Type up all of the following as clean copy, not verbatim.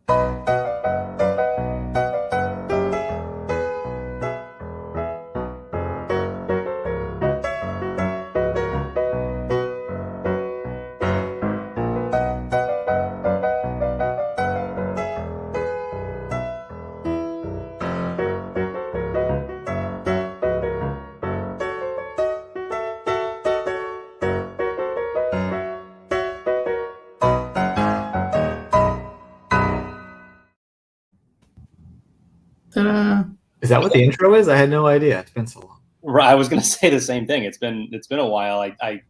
Ta-da. Is that what the intro is? I had no idea. It's been so long. I was going to say the same thing. It's been a while. I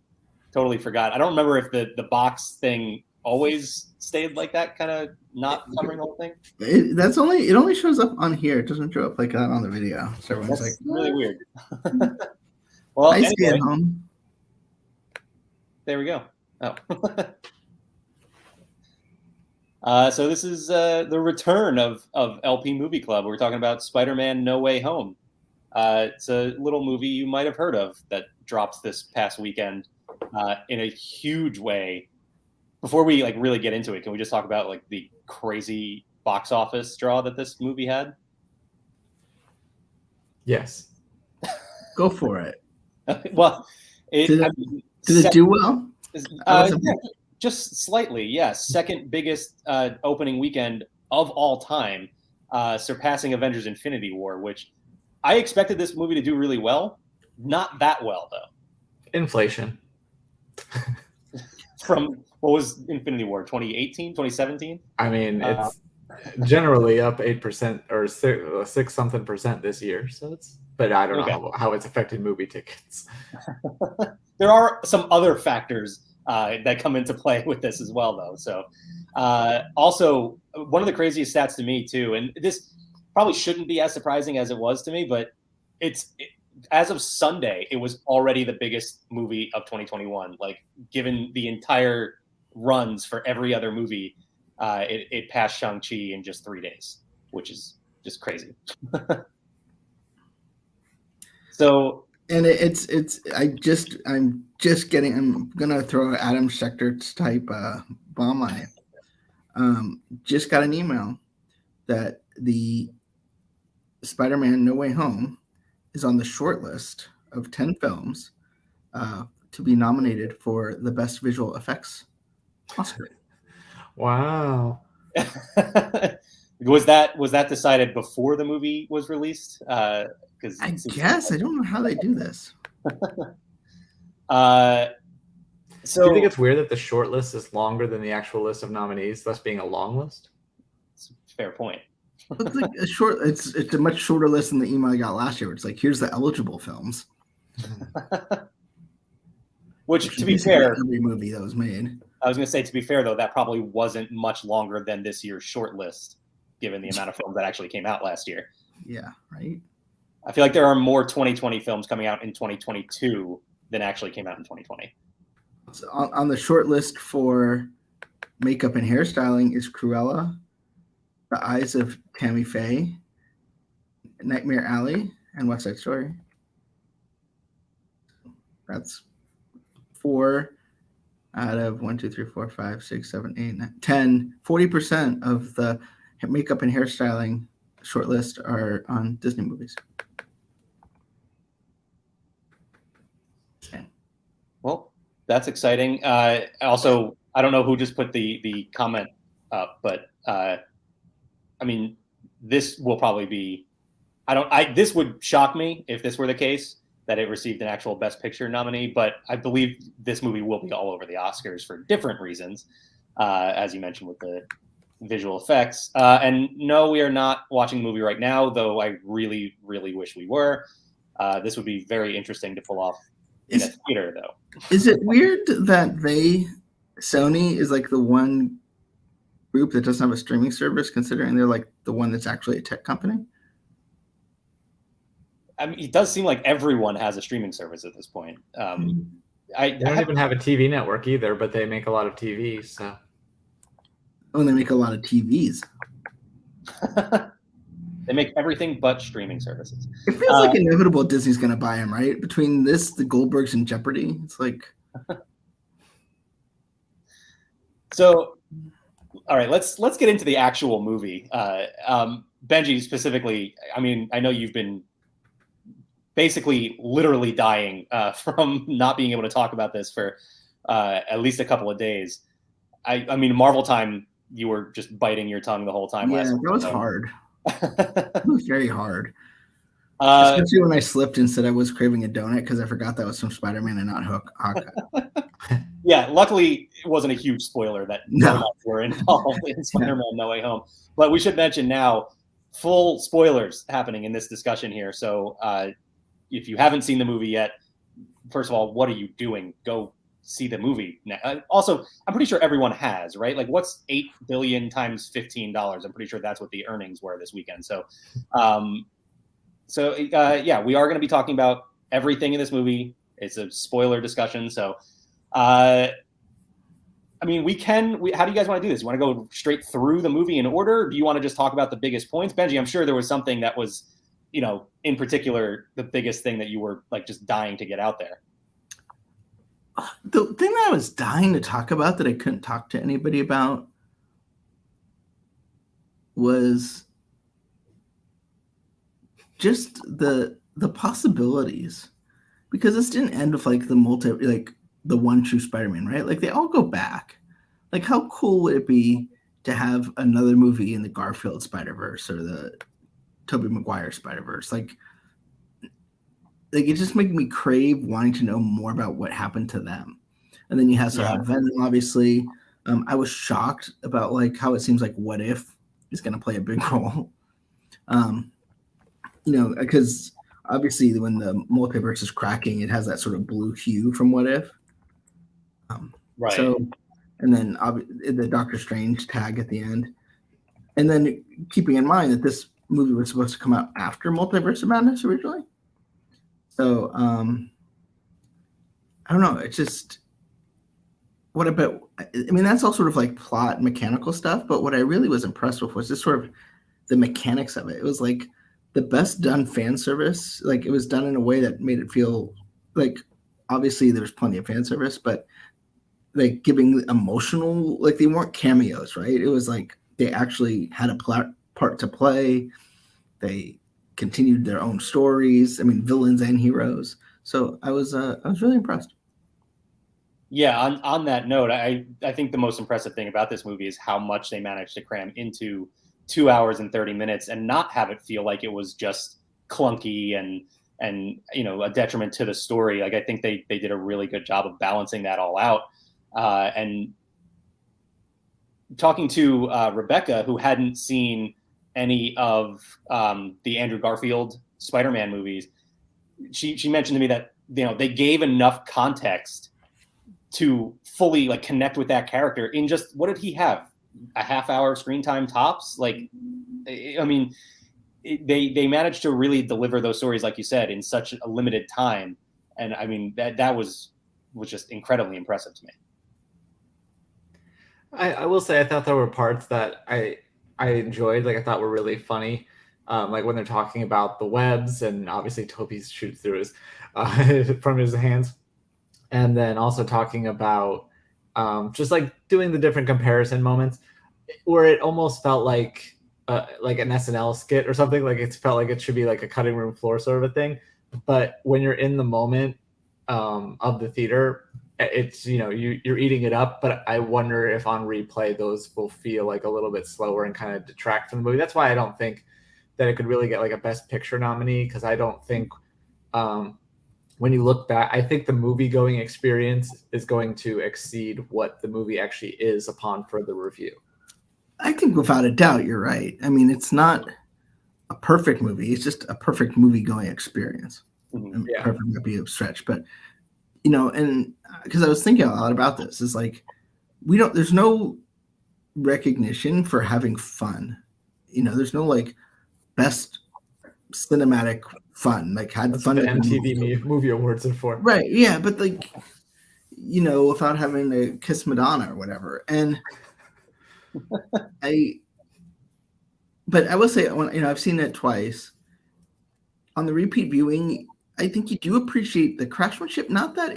totally forgot. I don't remember if the box thing always stayed like that, kind of not covering the whole thing. It only shows up on here. It doesn't show up like that on the video. So everyone's That's like, really weird. Well, I see anyway, it home. There we go. Oh. So this is the return of LP Movie Club. We're talking about Spider-Man No Way Home. It's a little movie you might have heard of that dropped this past weekend in a huge way. Before we really get into it, can we just talk about the crazy box office draw that this movie had? Yes. Go for it. Well, did it do well? Yeah, just slightly, yes. Second biggest opening weekend of all time, surpassing Avengers Infinity War, which I expected this movie to do really well. Not that well, though. Inflation. From what was Infinity War, 2018, 2017? I mean, it's generally up 8% or 6-something% this year. So but I don't know how it's affected movie tickets. There are some other factors that come into play with this as well, though. So also, one of the craziest stats to me, too, and this probably shouldn't be as surprising as it was to me, but as of Sunday, it was already the biggest movie of 2021. Given the entire runs for every other movie, it passed Shang-Chi in just 3 days, which is just crazy. So, and I'm gonna throw Adam Schefter type bomb on it. Just got an email that the Spider-Man No Way Home is on the short list of 10 films to be nominated for the Best Visual Effects Oscar. Wow. Was that decided before the movie was released? I guess I don't know how they do this. So, do you think it's weird that the short list is longer than the actual list of nominees, thus being a long list? It's a fair point. It's like it's a much shorter list than the email I got last year. It's like, here's the eligible films. Which to be fair, every movie that was made. I was going to say, to be fair, though, that probably wasn't much longer than this year's short list, given the amount of films that actually came out last year. Yeah, right. I feel like there are more 2020 films coming out in 2022 than actually came out in 2020. So on the short list for makeup and hairstyling is Cruella, The Eyes of Tammy Faye, Nightmare Alley, and West Side Story. That's 4 out of 1, 2, 3, 4, 5, 6, 7, 8, 9, 10. 40% of the makeup and hairstyling shortlist are on Disney movies. Okay. Well, that's exciting. Also, I don't know who just put the comment up, but I mean, this will probably be. This would shock me if this were the case, that it received an actual Best Picture nominee, but I believe this movie will be all over the Oscars for different reasons, as you mentioned with the visual effects. And no, we are not watching the movie right now, though I really, really wish we were. This would be very interesting to pull off in a theater, though. Is it weird that Sony is like the one group that doesn't have a streaming service, considering they're like the one that's actually a tech company? I mean, it does seem like everyone has a streaming service at this point. They don't even have a TV network either, but they make a lot of TVs. So. Oh, they make a lot of TVs. They make everything but streaming services. It feels like inevitable Disney's going to buy them, right? Between this, the Goldbergs, and Jeopardy, it's like. So all right, let's get into the actual movie. Benji, specifically, I mean, I know you've been basically literally dying from not being able to talk about this for at least a couple of days. I mean, Marvel time, you were just biting your tongue the whole time. Yeah, last that was week, hard. It was very hard. Especially when I slipped and said I was craving a donut because I forgot that was from Spider-Man and not Hawkeye. Yeah, luckily it wasn't a huge spoiler that donuts were involved in Spider-Man No Way Home. But we should mention now, full spoilers happening in this discussion here. So if you haven't seen the movie yet, first of all, what are you doing? Go see the movie. Also, I'm pretty sure everyone has, right? Like, what's 8 billion times $15? I'm pretty sure that's what the earnings were this weekend. So, yeah, we are going to be talking about everything in this movie. It's a spoiler discussion. So, I mean, how do you guys want to do this? You want to go straight through the movie in order? Or do you want to just talk about the biggest points? Benji, I'm sure there was something that was, in particular, the biggest thing that you were like just dying to get out there. The thing that I was dying to talk about that I couldn't talk to anybody about was just the possibilities, because this didn't end with like the one true Spider-Man, right? Like they all go back. Like how cool would it be to have another movie in the Garfield Spider-Verse or the Tobey Maguire Spider-Verse? Like it just made me crave wanting to know more about what happened to them. And then you have Venom, obviously. I was shocked about like how it seems like What If is going to play a big role. Because obviously when the multiverse is cracking, it has that sort of blue hue from What If. Right. So, and then the Doctor Strange tag at the end. And then keeping in mind that this movie was supposed to come out after Multiverse of Madness originally. So, I don't know. It's just, that's all sort of like plot mechanical stuff. But what I really was impressed with was just sort of the mechanics of it. It was like the best done fan service. Like it was done in a way that made it feel like, obviously there's plenty of fan service, but like giving emotional, like they weren't cameos, right? It was like they actually had a part to play. They continued their own stories. I mean, villains and heroes. So I was really impressed. Yeah, on that note, I think the most impressive thing about this movie is how much they managed to cram into 2 hours and 30 minutes and not have it feel like it was just clunky and a detriment to the story. Like I think they did a really good job of balancing that all out. And talking to Rebecca, who hadn't seen any of the Andrew Garfield Spider-Man movies, she mentioned to me that they gave enough context to fully like connect with that character in just, what did he have, a half hour screen time tops? Like, I mean, they managed to really deliver those stories, like you said, in such a limited time, and I mean that was just incredibly impressive to me. I will say I thought there were parts that I enjoyed, like I thought were really funny, like when they're talking about the webs, and obviously Toby shoots through his from his hands, and then also talking about just like doing the different comparison moments where it almost felt like an SNL skit or something. Like it felt like it should be like a cutting room floor sort of a thing, but when you're in the moment of the theater, it's you're eating it up. But I wonder if on replay those will feel like a little bit slower and kind of detract from the movie. That's why I don't think that it could really get like a Best Picture nominee, because I don't think when you look back, I think the movie going experience is going to exceed what the movie actually is upon further review. I think without a doubt you're right. I mean, it's not a perfect movie, it's just a perfect movie going experience. Mm-hmm. I mean, perfect might be a stretch, but and because I was thinking a lot about this, is like there's no recognition for having fun. There's no like best cinematic fun, like had fun. The MTV Movie Awards are for, right? Yeah, but like without having to kiss Madonna or whatever. And but I will say, when I've seen it twice on the repeat viewing, I think you do appreciate the craftsmanship. Not that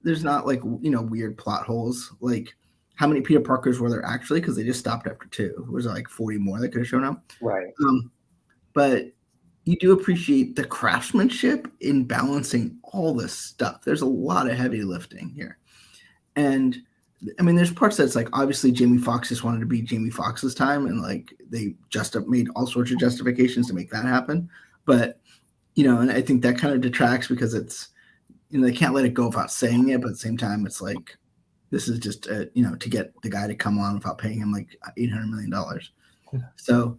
there's not like weird plot holes. Like how many Peter Parkers were there actually, because they just stopped after 2. Was there like 40 more that could have shown up? Right. But you do appreciate the craftsmanship in balancing all this stuff. There's a lot of heavy lifting here. And I mean, there's parts that's like, obviously Jamie Foxx just wanted to be Jamie Foxx's time, and like they just made all sorts of justifications to make that happen. But, and I think that kind of detracts because it's, they can't let it go without saying it, but at the same time, it's like, this is just, to get the guy to come on without paying him like $800 million. Yeah. So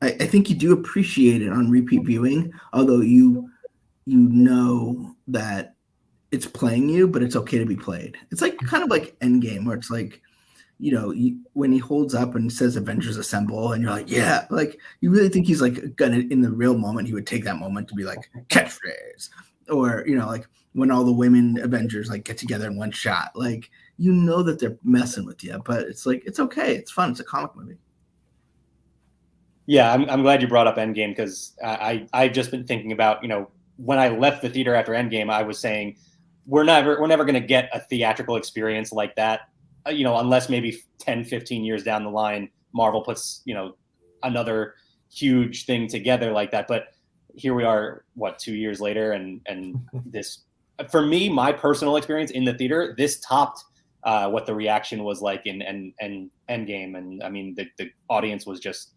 I think you do appreciate it on repeat viewing, although you know that it's playing you, but it's okay to be played. It's like kind of like Endgame, where it's like, when he holds up and says Avengers Assemble, and you're like, yeah, like you really think he's like gonna, in the real moment, he would take that moment to be like catchphrase, or like when all the women Avengers like get together in one shot, like that they're messing with you, but it's like, it's okay, it's fun, it's a comic movie. Yeah, I'm glad you brought up Endgame, because I've just been thinking about, when I left the theater after Endgame, I was saying we're never going to get a theatrical experience like that, unless maybe 10, 15 years down the line, Marvel puts, another huge thing together like that. But here we are, 2 years later, and this, for me, my personal experience in the theater, this topped what the reaction was like in Endgame. And I mean, the audience was just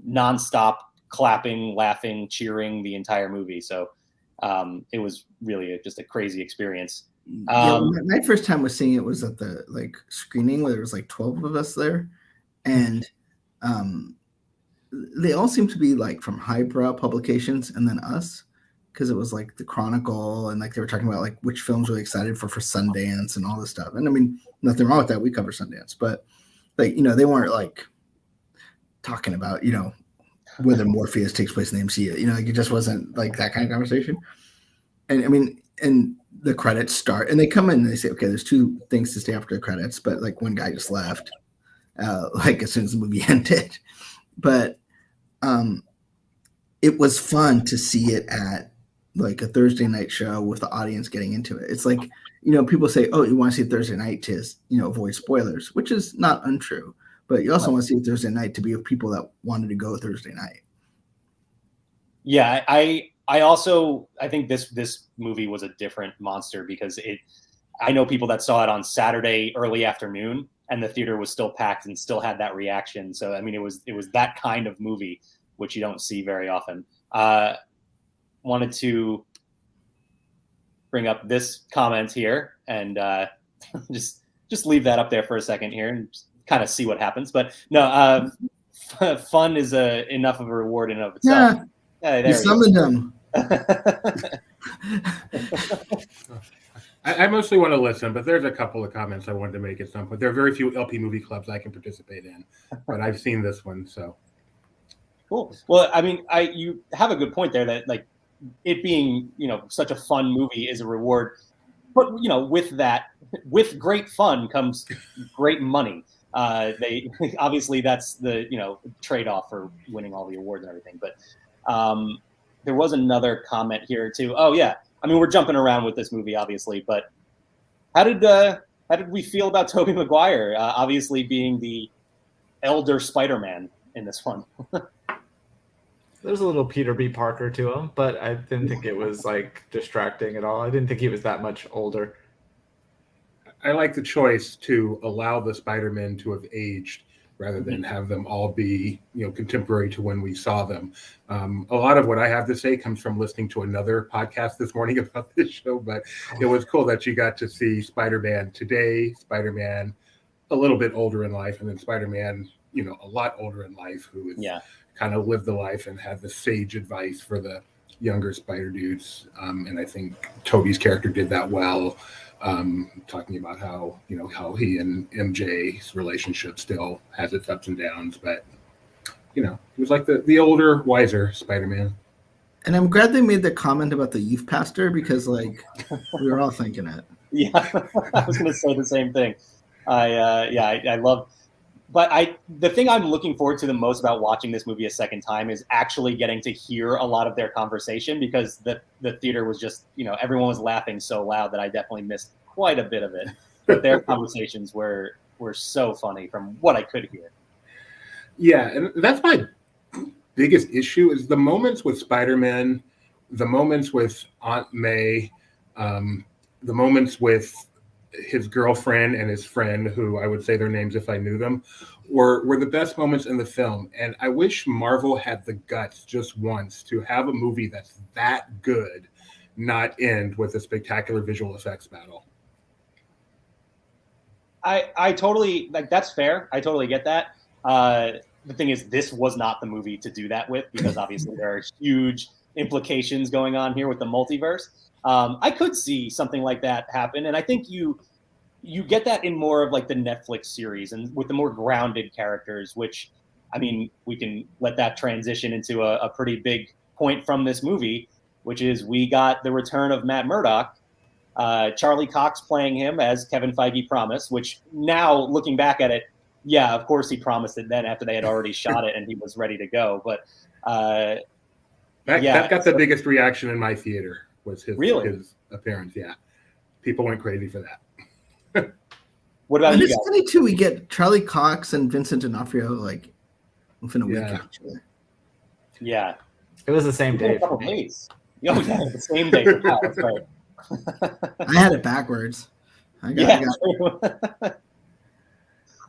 nonstop clapping, laughing, cheering the entire movie. So it was really just a crazy experience. My first time was seeing it was at the like screening where there was like 12 of us there, and they all seemed to be like from highbrow publications, and then us, because it was like the Chronicle, and like they were talking about like which films were they excited for Sundance and all this stuff. And I mean, nothing wrong with that, we cover Sundance, but like they weren't like talking about whether Morpheus takes place in the MCU. Like it just wasn't like that kind of conversation. And I mean, and the credits start, and they come in and they say, okay, there's 2 things to stay after the credits, but like one guy just left like as soon as the movie ended. But it was fun to see it at like a Thursday night show with the audience getting into it. It's like, people say, oh, you want to see it Thursday night to avoid spoilers, which is not untrue. But you also want to see it Thursday night to be with people that wanted to go Thursday night. Yeah, I think this movie was a different monster, because I know people that saw it on Saturday early afternoon, and the theater was still packed and still had that reaction. So I mean, it was that kind of movie, which you don't see very often. Wanted to bring up this comment here, and just leave that up there for a second here, and just kind of see what happens. But no, fun is enough of a reward in and of itself. Yeah, you summoned them. I mostly want to listen, but there's a couple of comments I wanted to make at some point. There are very few LP movie clubs I can participate in, but I've seen this one, so. Cool. Well, I mean, you have a good point there, that like it being, such a fun movie is a reward, but with great fun comes great money. They obviously that's the trade-off for winning all the awards and everything. But there was another comment here too. Oh yeah, I mean, we're jumping around with this movie obviously, but how did we feel about Tobey Maguire obviously being the elder Spider-Man in this one? There's a little Peter B. Parker to him, but I didn't think it was like distracting at all. I didn't think he was that much older. I like the choice to allow the Spider-Men to have aged rather than have them all be, contemporary to when we saw them. A lot of what I have to say comes from listening to another podcast this morning about this show, but it was cool that you got to see Spider-Man today, Spider-Man a little bit older in life, and then Spider-Man, a lot older in life, who is kind of lived the life and had the sage advice for the younger Spider dudes. And I think Tobey's character did that well. Talking about how he and MJ's relationship still has its ups and downs, but he was like the older, wiser Spider-Man. And I'm glad they made the comment about the youth pastor, because like we were all thinking it. Yeah, I was going to say the same thing. I love the thing I'm looking forward to the most about watching this movie a second time is actually getting to hear a lot of their conversation, because the theater was just, everyone was laughing so loud that I definitely missed quite a bit of it. But their conversations were so funny from what I could hear. Yeah, and that's my biggest issue is the moments with Spider-Man, the moments with Aunt May, the moments with his girlfriend and his friend, who I would say their names if I knew them, were the best moments in the film. And I wish Marvel had the guts just once to have a movie that's that good not end with a spectacular visual effects battle. I totally, that's fair. I totally get that. The thing is, this was not the movie to do that with, because obviously there are huge implications going on here with the multiverse. I could see something like that happen, and I think you get that in more of like the Netflix series and with the more grounded characters, which, I mean, we can let that transition into a pretty big point from this movie, which is we got the return of Matt Murdock, Charlie Cox playing him as Kevin Feige promised, which now looking back at it, yeah, of course he promised it then after they had already shot it and he was ready to go. But that got the biggest reaction in my theater was his appearance. Yeah, people went crazy for that. What about you guys? It's funny too. We get Charlie Cox and Vincent D'Onofrio like within a week of each other. Yeah, it was the same day. Oh yeah, the same day. Wow, that's right. I had it backwards. I got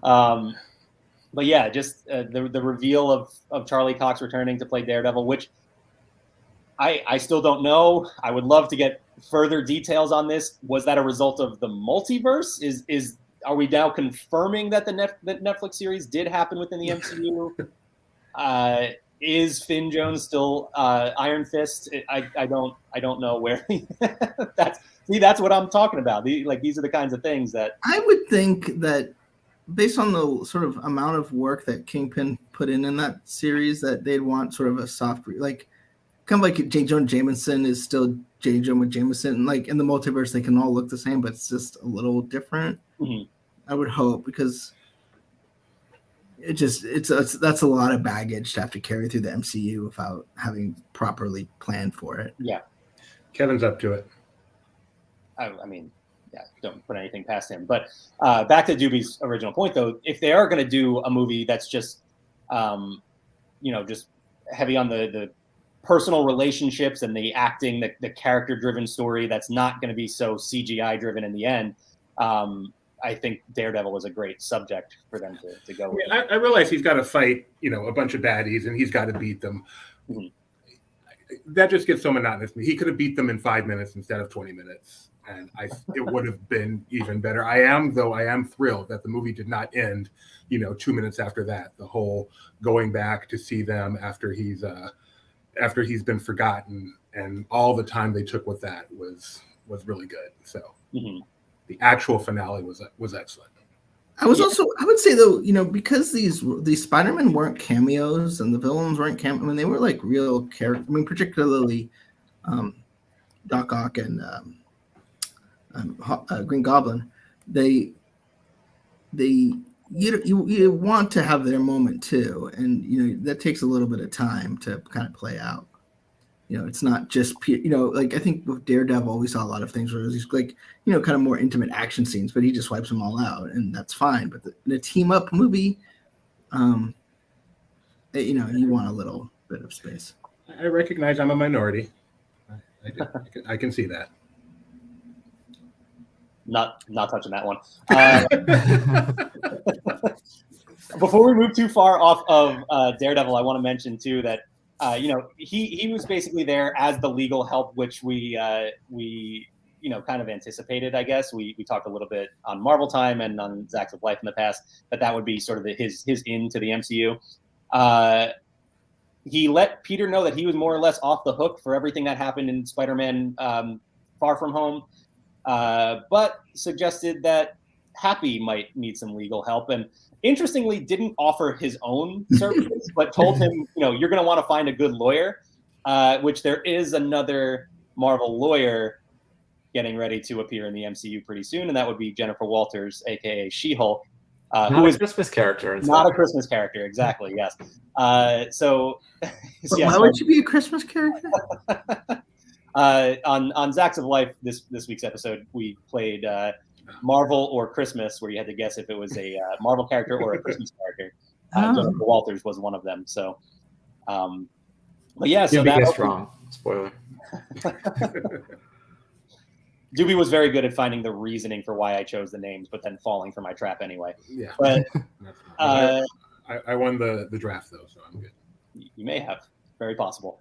but yeah, just the reveal of Charlie Cox returning to play Daredevil, which I still don't know. I would love to get further details on this. Was that a result of the multiverse? Are we now confirming that the Netflix series did happen within the MCU? Is Finn Jones still Iron Fist? I don't know where. That's what I'm talking about. These are the kinds of things that I would think that, based on the sort of amount of work that Kingpin put in that series, that they'd want sort of a soft, like kind of like J. Jonah Jameson is still J. Jonah Jameson. Like in the multiverse, they can all look the same, but it's just a little different. Mm-hmm. I would hope, because that's a lot of baggage to have to carry through the MCU without having properly planned for it. Yeah, Kevin's up to it. I mean, yeah, don't put anything past him. But back to Doobie's original point, though, if they are going to do a movie that's just, just heavy on the personal relationships and the acting, the character-driven story that's not going to be so CGI-driven in the end, I think Daredevil is a great subject for them to go with. I realize he's got to fight, a bunch of baddies, and he's got to beat them. Mm-hmm. That just gets so monotonous to me. He could have beat them in 5 minutes instead of 20 minutes. And it would have been even better. I am thrilled that the movie did not end, 2 minutes after that. The whole going back to see them after he's been forgotten, and all the time they took with that was really good. So the actual finale was excellent. I would say though, because these Spider-Men weren't cameos and the villains weren't cameos. I mean, they were like real characters. I mean, particularly Doc Ock and Green Goblin. You want to have their moment too, and that takes a little bit of time to kind of play out. It's not just like I think with Daredevil we saw a lot of things where it's like kind of more intimate action scenes, but he just wipes them all out, and that's fine. But in a team up movie, you want a little bit of space. I recognize I'm a minority. I can see that. Not touching that one. Before we move too far off of Daredevil, I want to mention too that he was basically there as the legal help, which we kind of anticipated. I guess we talked a little bit on Marvel Time and on Zacks of Life in the past that would be sort of his into the MCU. He let Peter know that he was more or less off the hook for everything that happened in Spider-Man Far From Home. But suggested that Happy might need some legal help, and interestingly didn't offer his own services, but told him, you're going to want to find a good lawyer, which there is another Marvel lawyer getting ready to appear in the MCU pretty soon, and that would be Jennifer Walters, aka She-Hulk. Not a Christmas character. Not a Christmas character, exactly. Yes. So why would you be a Christmas character? On Zacks of Life, this week's episode, we played Marvel or Christmas, where you had to guess if it was a Marvel character or a Christmas character. Jennifer Walters was one of them. So, but yeah, so that guessed wrong. Spoiler. Doobie was very good at finding the reasoning for why I chose the names, but then falling for my trap anyway. Yeah. But I won the draft though, so I'm good. You may have, very possible.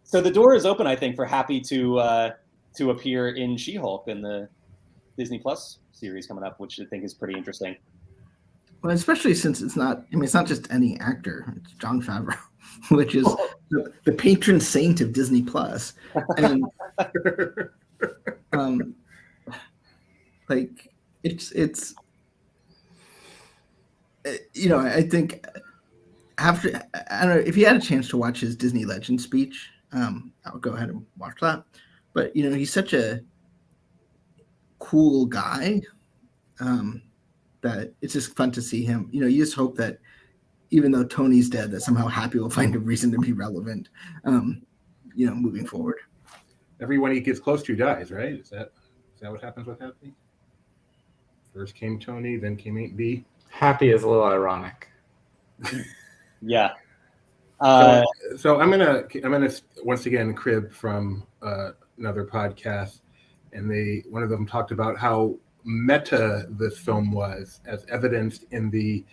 So the door is open, I think, for Happy to appear in She-Hulk in the Disney Plus series coming up, which I think is pretty interesting. Well, especially since it's not just any actor. It's Jon Favreau, which is the patron saint of Disney Plus. And like it's I think after, I don't know if you had a chance to watch his Disney Legend speech, I'll go ahead and watch that. But he's such a cool guy that it's just fun to see him. You just hope that even though Tony's dead, that somehow Happy will find a reason to be relevant, moving forward. Everyone he gets close to dies, right? Is that what happens with Happy? First came Tony, then came Aunt B. Happy is a little ironic. Yeah. So I'm gonna once again crib from another podcast, and one of them talked about how meta this film was, as evidenced in the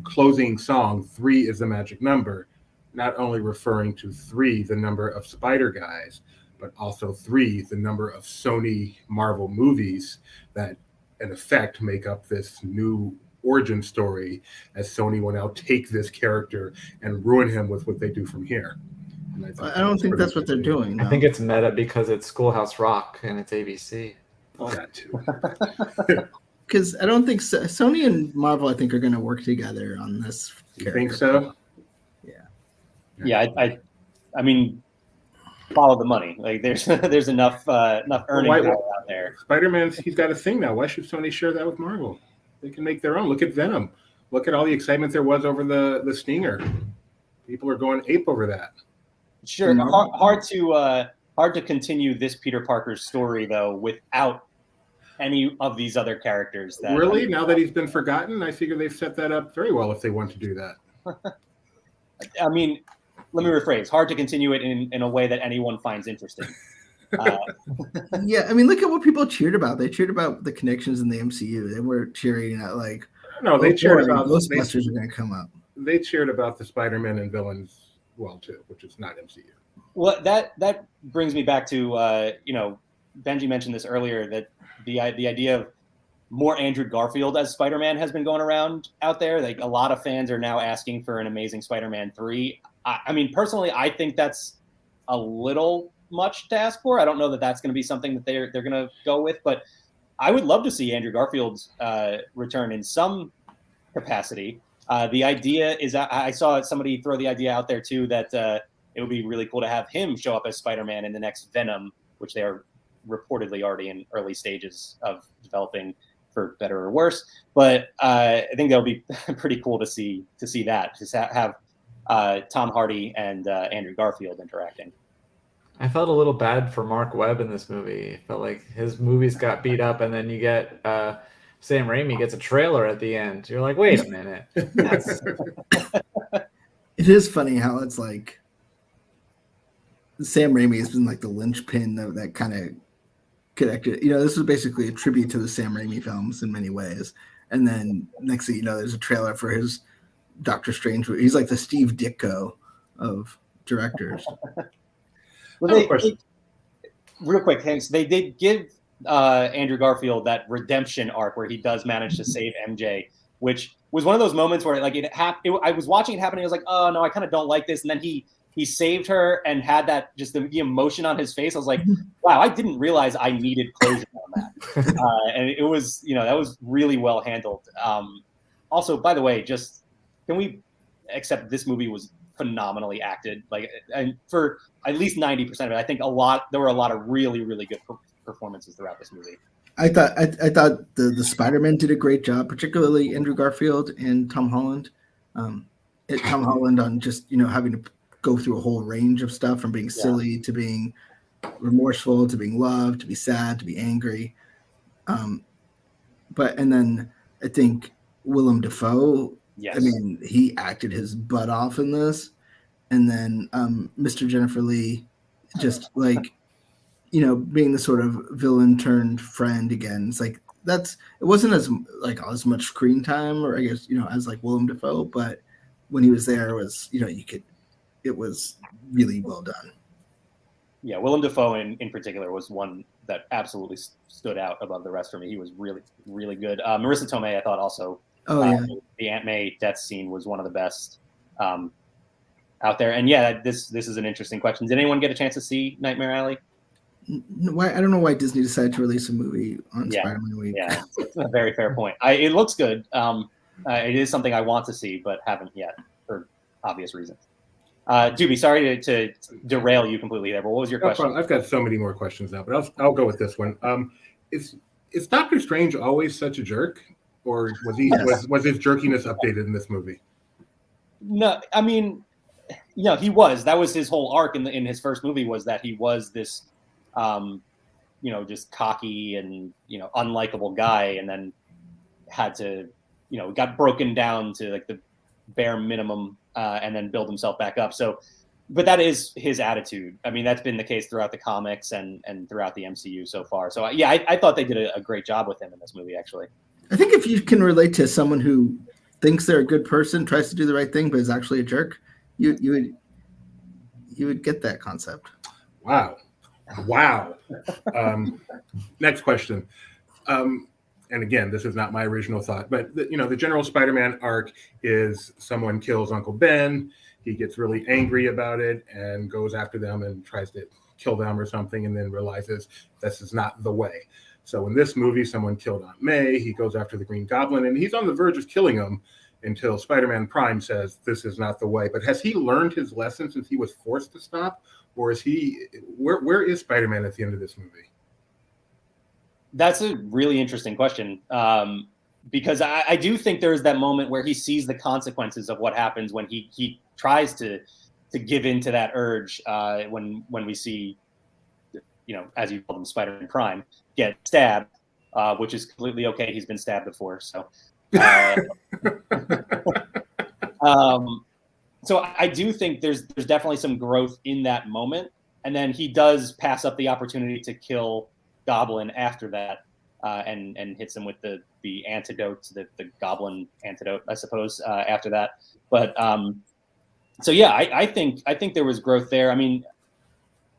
closing song, 3 is the magic number, not only referring to 3, the number of Spider Guys, but also 3, the number of Sony Marvel movies that in effect make up this new origin story, as Sony will now take this character and ruin him with what they do from here. I don't think that's what they're doing. No. I think it's meta because it's Schoolhouse Rock and it's ABC. That too. Because I don't think Sony and Marvel, I think, are going to work together on this. You think so? Yeah. I mean, follow the money. Like there's enough earning power out there. Spider-Man, he's got a thing now. Why should Sony share that with Marvel? They can make their own. Look at Venom. Look at all the excitement there was over the Stinger. People are going ape over that. Sure. Hard to continue this Peter Parker's story though without any of these other characters. Really? Now that he's been forgotten, I figure they've set that up very well if they want to do that. I mean, let me rephrase. Hard to continue it in a way that anyone finds interesting. Yeah, I mean, look at what people cheered about. They cheered about the connections in the MCU. They were cheering at they cheered about Ghostbusters are going to come up. They cheered about the Spider-Man and villains too, which is not MCU. Well, that brings me back to Benji mentioned this earlier, that the idea of more Andrew Garfield as Spider-Man has been going around out there. Like a lot of fans are now asking for an Amazing Spider-Man 3. I mean, personally, I think that's a little much to ask for. I don't know that that's going to be something that they're going to go with, but I would love to see Andrew Garfield's return in some capacity. The idea is, I saw somebody throw the idea out there too, that it would be really cool to have him show up as Spider-Man in the next Venom, which they are reportedly already in early stages of developing, for better or worse. But I think that would be pretty cool to see that, just have Tom Hardy and Andrew Garfield interacting. I felt a little bad for Mark Webb in this movie. I felt like his movies got beat up, and then you get Sam Raimi gets a trailer at the end. You're like, wait a minute. It is funny how it's like Sam Raimi has been like the linchpin of that kind of connected. This is basically a tribute to the Sam Raimi films in many ways. And then next thing you know, there's a trailer for his Doctor Strange. He's like the Steve Ditko of directors. Well, real quick, Hanks, they did give Andrew Garfield that redemption arc where he does manage to save MJ, which was one of those moments where I was watching it happen and I was like, oh no, I kind of don't like this. And then he saved her and had that, just the emotion on his face. I was like, wow, I didn't realize I needed closure on that. And it was, that was really well handled. Also, by the way, just can we accept this movie was phenomenally acted, and for at least 90% of it. I think there were a lot of really, really good performances throughout this movie. I thought the Spider-Man did a great job, particularly Andrew Garfield and Tom Holland. Tom Holland on just having to go through a whole range of stuff from being silly to being remorseful to being loved to be sad to be angry. And then I think Willem Dafoe. Yes. I mean, he acted his butt off in this, and then Mr. Jennifer Lee, just like being the sort of villain turned friend again. It's like it wasn't as much screen time, or I guess as like Willem Dafoe, but when he was there, it was it was really well done. Yeah, Willem Dafoe in particular was one that absolutely stood out above the rest for me. He was really, really good. Marissa Tomei, I thought also. The Aunt May death scene was one of the best out there. And yeah, this is an interesting question. Did anyone get a chance to see Nightmare Alley? Why I don't know why Disney decided to release a movie on Spider-Man Week. Yeah, it's a very fair point. It looks good. It is something I want to see, but haven't yet for obvious reasons. Doobie, sorry to derail you completely there, but what was your question? I've got so many more questions now, but I'll go with this one. Is Doctor Strange always such a jerk, or was his jerkiness updated in this movie? No, I mean, he was. That was his whole arc in his first movie, was that he was this, just cocky and unlikable guy, and then had to, got broken down to like the bare minimum. And then build himself back up. So, but that is his attitude. I mean, that's been the case throughout the comics and throughout the MCU so far. So, yeah, I thought they did a great job with him in this movie, actually. I think if you can relate to someone who thinks they're a good person, tries to do the right thing, but is actually a jerk, you would get that concept. Wow. Next question. And again, this is not my original thought, but the general Spider-Man arc is someone kills Uncle Ben. He gets really angry about it and goes after them and tries to kill them or something, and then realizes this is not the way. So in this movie, someone killed Aunt May. He goes after the Green Goblin, and he's on the verge of killing him until Spider-Man Prime says this is not the way. But has he learned his lesson since he was forced to stop, or is he? Where is Spider-Man at the end of this movie? That's a really interesting question, because I do think there is that moment where he sees the consequences of what happens when he tries to give in to that urge, when we see, as you call them, Spider-Man Prime get stabbed, which is completely okay. He's been stabbed before, so. So I do think there's definitely some growth in that moment, and then he does pass up the opportunity to kill Goblin after that, and hits him with the antidote, the Goblin antidote, I suppose, after that. But so yeah, I think there was growth there. I mean,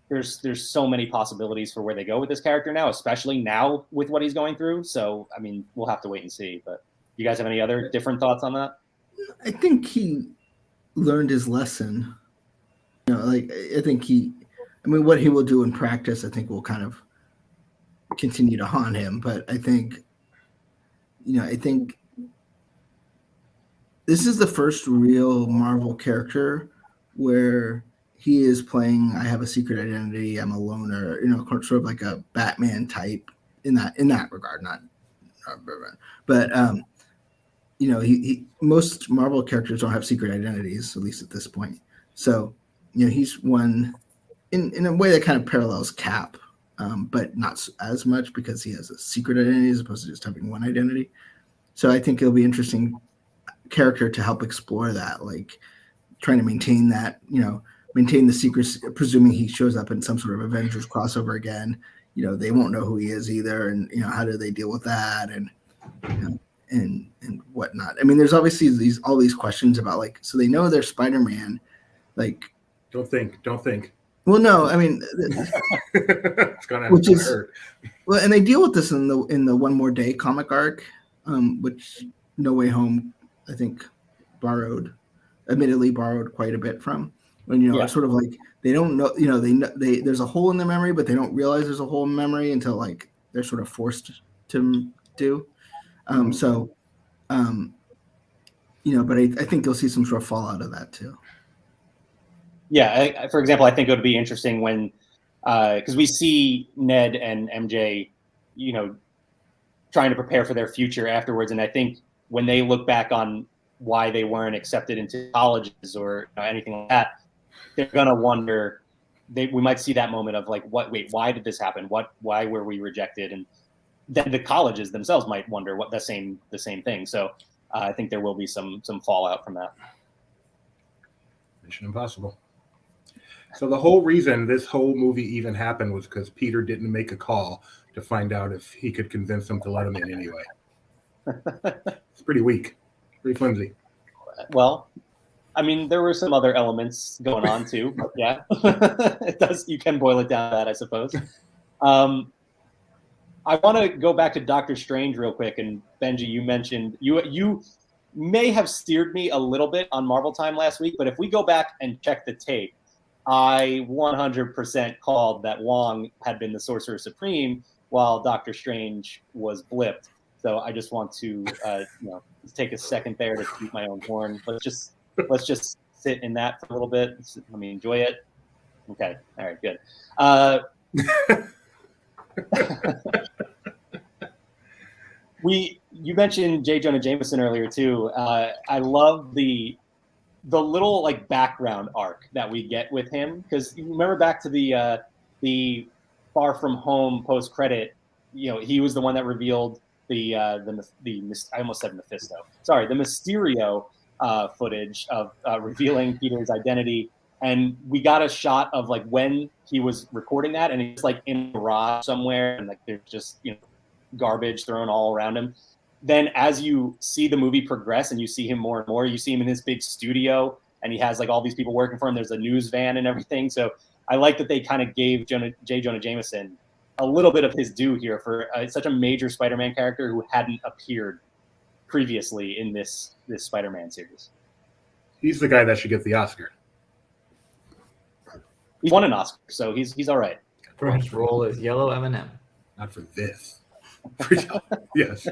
there's so many possibilities for where they go with this character now, especially now with what he's going through. So I mean, we'll have to wait and see. But you guys have any other different thoughts on that? I think he learned his lesson. I think what he will do in practice, I think will kind of continue to haunt him. But I think this is the first real Marvel character where he is playing, I have a secret identity, I'm a loner, sort of like a Batman type in that regard, but most Marvel characters don't have secret identities, at least at this point. So, he's one in a way that kind of parallels Cap, but not as much because he has a secret identity as opposed to just having one identity. So I think it'll be interesting character to help explore that, like trying to maintain that, maintain the secrecy, presuming he shows up in some sort of Avengers crossover again. They won't know who he is either, and how do they deal with that, and and whatnot. I mean, there's obviously all these questions about so they know they're Spider-Man, Don't think. Well, no, I mean, it's gonna hurt. Well, and they deal with this in the One More Day comic arc, which No Way Home, I think, admittedly borrowed quite a bit from. When it's sort of like they don't know, they there's a hole in their memory, but they don't realize there's a hole in memory until they're sort of forced to do. But I think you'll see some sort of fallout of that too. Yeah, for example, I think it would be interesting when, because we see Ned and MJ, trying to prepare for their future afterwards. And I think when they look back on why they weren't accepted into colleges or anything like that, they're gonna wonder. We might see that moment of like, why did this happen? Why were we rejected? And then the colleges themselves might wonder the same thing. So I think there will be some fallout from that. Mission Impossible. So the whole reason this whole movie even happened was because Peter didn't make a call to find out if he could convince them to let him in anyway. It's pretty weak, pretty flimsy. Well, I mean, there were some other elements going on too, but yeah, it does. You can boil it down to that, I suppose. I want to go back to Doctor Strange real quick. And Benji, you mentioned you may have steered me a little bit on Marvel Time last week, but if we go back and check the tape, I 100% called that Wong had been the Sorcerer Supreme while Doctor Strange was blipped. So I just want to take a second there to toot my own horn. Let's just sit in that for a little bit. Let me enjoy it. Okay. All right. Good. You mentioned J. Jonah Jameson earlier too. I love the little like background arc that we get with him, because you remember back to the Far From Home post credit. He was the one that revealed the I almost said Mephisto. Sorry, the Mysterio footage of revealing Peter's identity, and we got a shot of like when he was recording that, and he's like in a garage somewhere, and like there's just garbage thrown all around him. Then as you see the movie progress and you see him more and more, you see him in this big studio, and he has like all these people working for him. There's a news van and everything. So I like that they kind of gave J. Jonah Jameson a little bit of his due here for such a major Spider-Man character who hadn't appeared previously in this Spider-Man series. He's the guy that should get the Oscar. He won an Oscar, so he's all right. For his role as Yellow M&M. Not for this. Yes.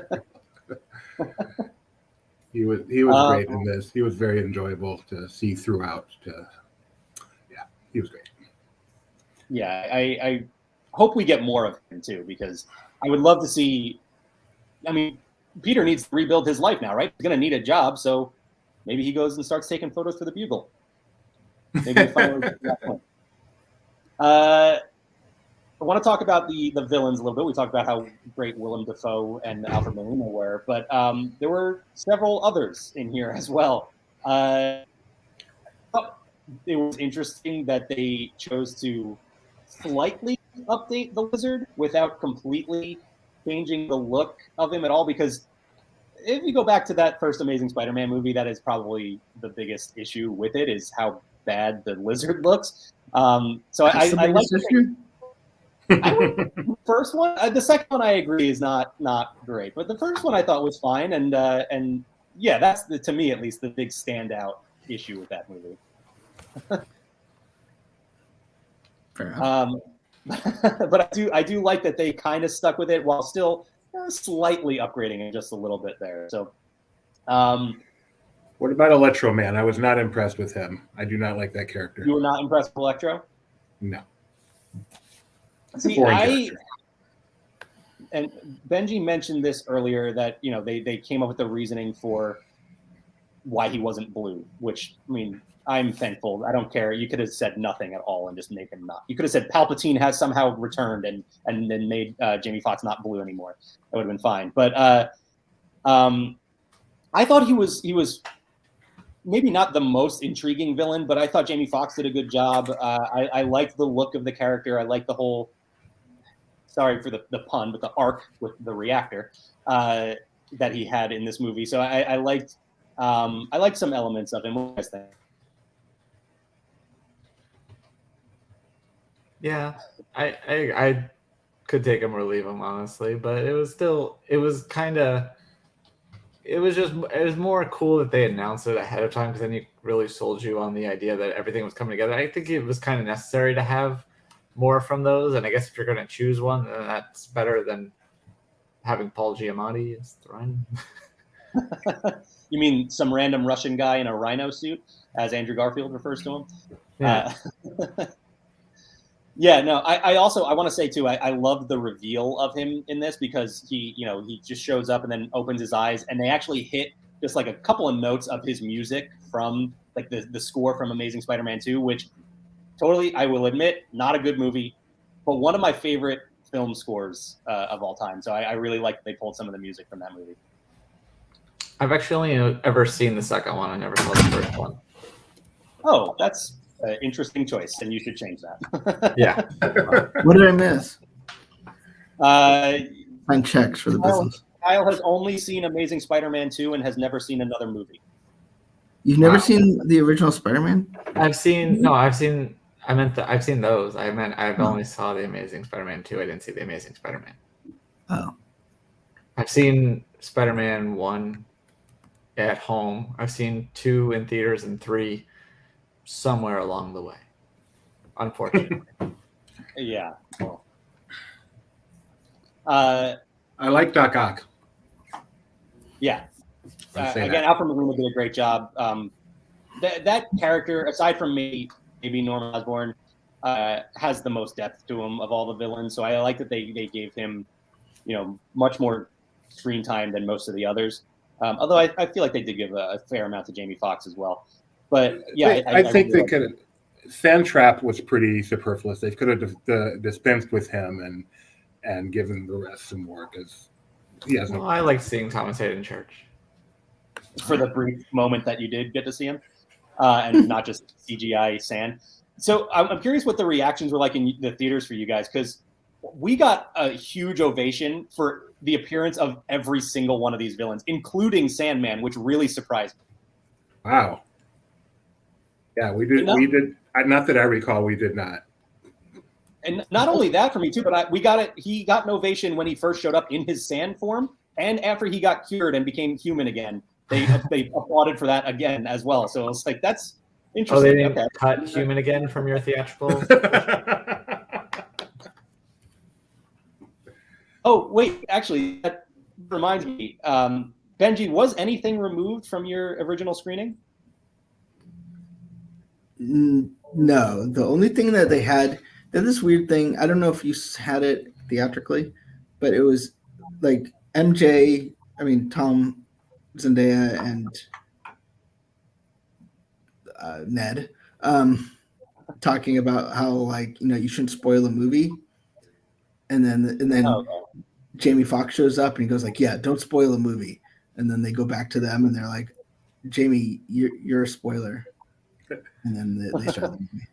He was great in this. He was very enjoyable to see throughout. He was great. Yeah, I hope we get more of him too, because I would love to see. I mean, Peter needs to rebuild his life now, right? He's going to need a job, so maybe he goes and starts taking photos for the Bugle. Maybe I want to talk about the villains a little bit. We talked about how great Willem Dafoe and Alfred Molina were, but there were several others in here as well. It was interesting that they chose to slightly update the Lizard without completely changing the look of him at all, because if you go back to that first Amazing Spider-Man movie, that is probably the biggest issue with it, is how bad the Lizard looks. So I like the first one. The second one I agree is not great, but the first one I thought was fine, and yeah, that's to me at least the big standout issue with that movie. Fair enough. But I do like that they kind of stuck with it while still slightly upgrading it just a little bit there. So, what about Electro Man? I was not impressed with him. I do not like that character. You were not impressed with Electro? No. See, and Benji mentioned this earlier, that they came up with the reasoning for why he wasn't blue, which, I mean, I'm thankful. I don't care. You could have said nothing at all and just make him not. You could have said Palpatine has somehow returned and then made Jamie Foxx not blue anymore. That would have been fine. But I thought he was maybe not the most intriguing villain, but I thought Jamie Foxx did a good job. I liked the look of the character. I liked the whole, sorry for the pun, but the arc with the reactor that he had in this movie. So I liked some elements of him. What do you guys think? Yeah, I could take him or leave him, honestly, but it was more cool that they announced it ahead of time, because then it really sold you on the idea that everything was coming together. I think it was kind of necessary to have more from those, and I guess if you're going to choose one, then that's better than having Paul Giamatti as the Rhino. You mean some random Russian guy in a rhino suit, as Andrew Garfield refers to him? Yeah. Yeah, no, I also I want to say too, I love the reveal of him in this because he just shows up and then opens his eyes and they actually hit just like a couple of notes of his music from like the score from Amazing Spider-Man 2, which totally, I will admit, not a good movie, but one of my favorite film scores of all time. So I really like that they pulled some of the music from that movie. I've actually only ever seen the second one. I never saw the first one. Oh, that's an interesting choice, and you should change that. Yeah. What did I miss? Find checks for the business. Kyle has only seen Amazing Spider-Man 2 and has never seen another movie. You've never seen the original Spider-Man? I've seen those. I've only saw the Amazing Spider-Man 2. I didn't see the Amazing Spider-Man. Oh. I've seen Spider-Man 1 at home. I've seen 2 in theaters and 3 somewhere along the way. Unfortunately. Yeah. Well. I like Doc Ock. Yeah. Again, Alfred Molina did a great job. That character, aside from maybe Norman Osborn, has the most depth to him of all the villains. So I like that they gave him, much more screen time than most of the others. Although I feel like they did give a fair amount to Jamie Foxx as well. But yeah, I think they could. Sandtrap was pretty superfluous. They could have dispensed with him and given the rest some more because he has no. I like seeing Thomas Hayden Church for the brief moment that you did get to see him, and not just CGI sand. So I'm curious what the reactions were like in the theaters for you guys, because we got a huge ovation for the appearance of every single one of these villains, including Sandman, which really surprised me. Wow. Yeah, we did. We did. Not that I recall, we did not. And not only that for me too, but we got it. He got an ovation when he first showed up in his sand form, and after he got cured and became human again, they applauded for that again as well. So it's like that's interesting. Oh, they didn't cut human again from your theatrical. Oh wait, actually, that reminds me. Benji, was anything removed from your original screening? No, the only thing that they had, this weird thing, I don't know if you had it theatrically, but it was like MJ, Tom, Zendaya, and Ned talking about how you shouldn't spoil a movie, and then Jamie Foxx shows up and he goes yeah, don't spoil a movie, and then they go back to them and they're like, Jamie, you're a spoiler. And then they start the movie.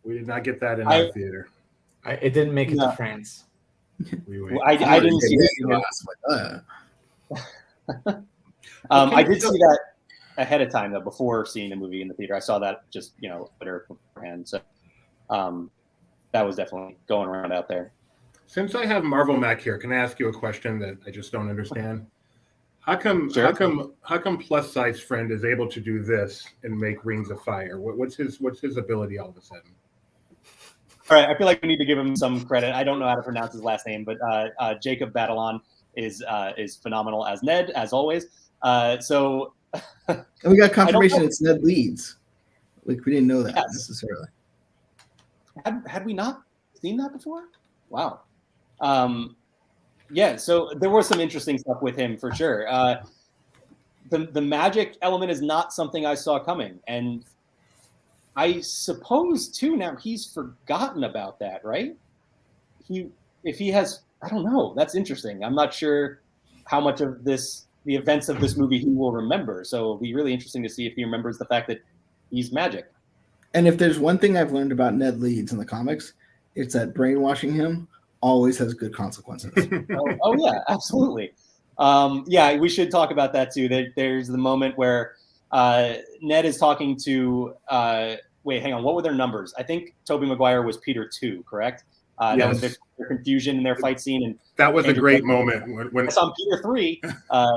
We did not get that in our theater. It didn't make it to France. I didn't see that. I did see that ahead of time, though, before seeing the movie in the theater. I saw that just Twitter beforehand. So that was definitely going around out there. Since I have Marvel Mac here, can I ask you a question that I just don't understand? How come Plus Size Friend is able to do this and make Rings of Fire? What's his ability all of a sudden? All right, I feel like we need to give him some credit. I don't know how to pronounce his last name, but Jacob Batalon is phenomenal as Ned, as always. And we got confirmation it's Ned Leeds. We didn't know that necessarily. Had we not seen that before? Wow. Yeah, so there was some interesting stuff with him for sure. The magic element is not something I saw coming, and I suppose too now he's forgotten about that, right? If he has, I don't know. That's interesting. I'm not sure how much of the events of this movie he will remember. So it'll be really interesting to see if he remembers the fact that he's magic. And if there's one thing I've learned about Ned Leeds in the comics, it's that brainwashing him always has good consequences. oh yeah, absolutely. Yeah, we should talk about that too. There's the moment where Ned is talking to wait, hang on, what were their numbers? I think Tobey Maguire was Peter 2, correct? Yes. That was their confusion in their fight scene, and that was a great moment when it's on Peter 3.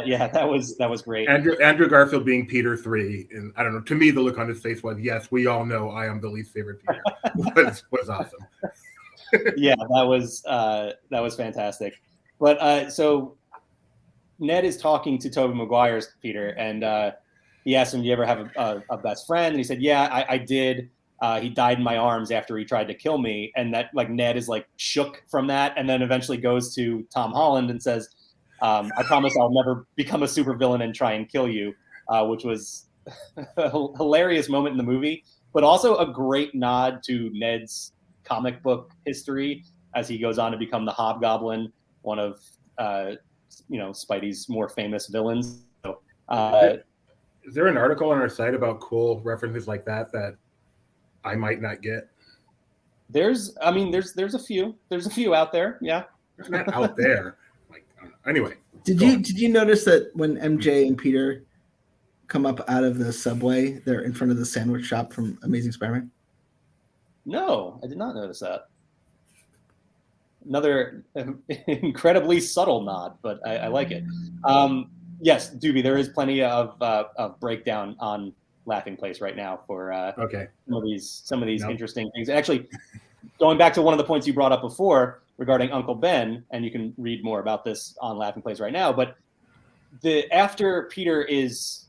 Yeah, that was great. Andrew Garfield being Peter 3, and I don't know. To me, the look on his face was, yes, we all know I am the least favorite Peter. was awesome. Yeah, that was fantastic. But so Ned is talking to Tobey Maguire's Peter, and he asked him, "Do you ever have a best friend?" And he said, "Yeah, I did. he died in my arms after he tried to kill me. And that like Ned is like shook from that. And then eventually goes to Tom Holland and says, I promise I'll never become a supervillain and try and kill you, which was a hilarious moment in the movie, but also a great nod to Ned's comic book history as he goes on to become the Hobgoblin, one of Spidey's more famous villains. So, is there an article on our site about cool references like that I might not get? There's a few out there. Yeah, it's not out there. Like anyway, did you notice that when MJ and Peter come up out of the subway, they're in front of the sandwich shop from Amazing Spider-Man? No, I did not notice that. Another incredibly subtle nod, but I like it. Yes, Doobie, there is plenty of breakdown on Laughing Place right now for some of these interesting things. Actually, going back to one of the points you brought up before regarding Uncle Ben, and you can read more about this on Laughing Place right now, but after Peter is,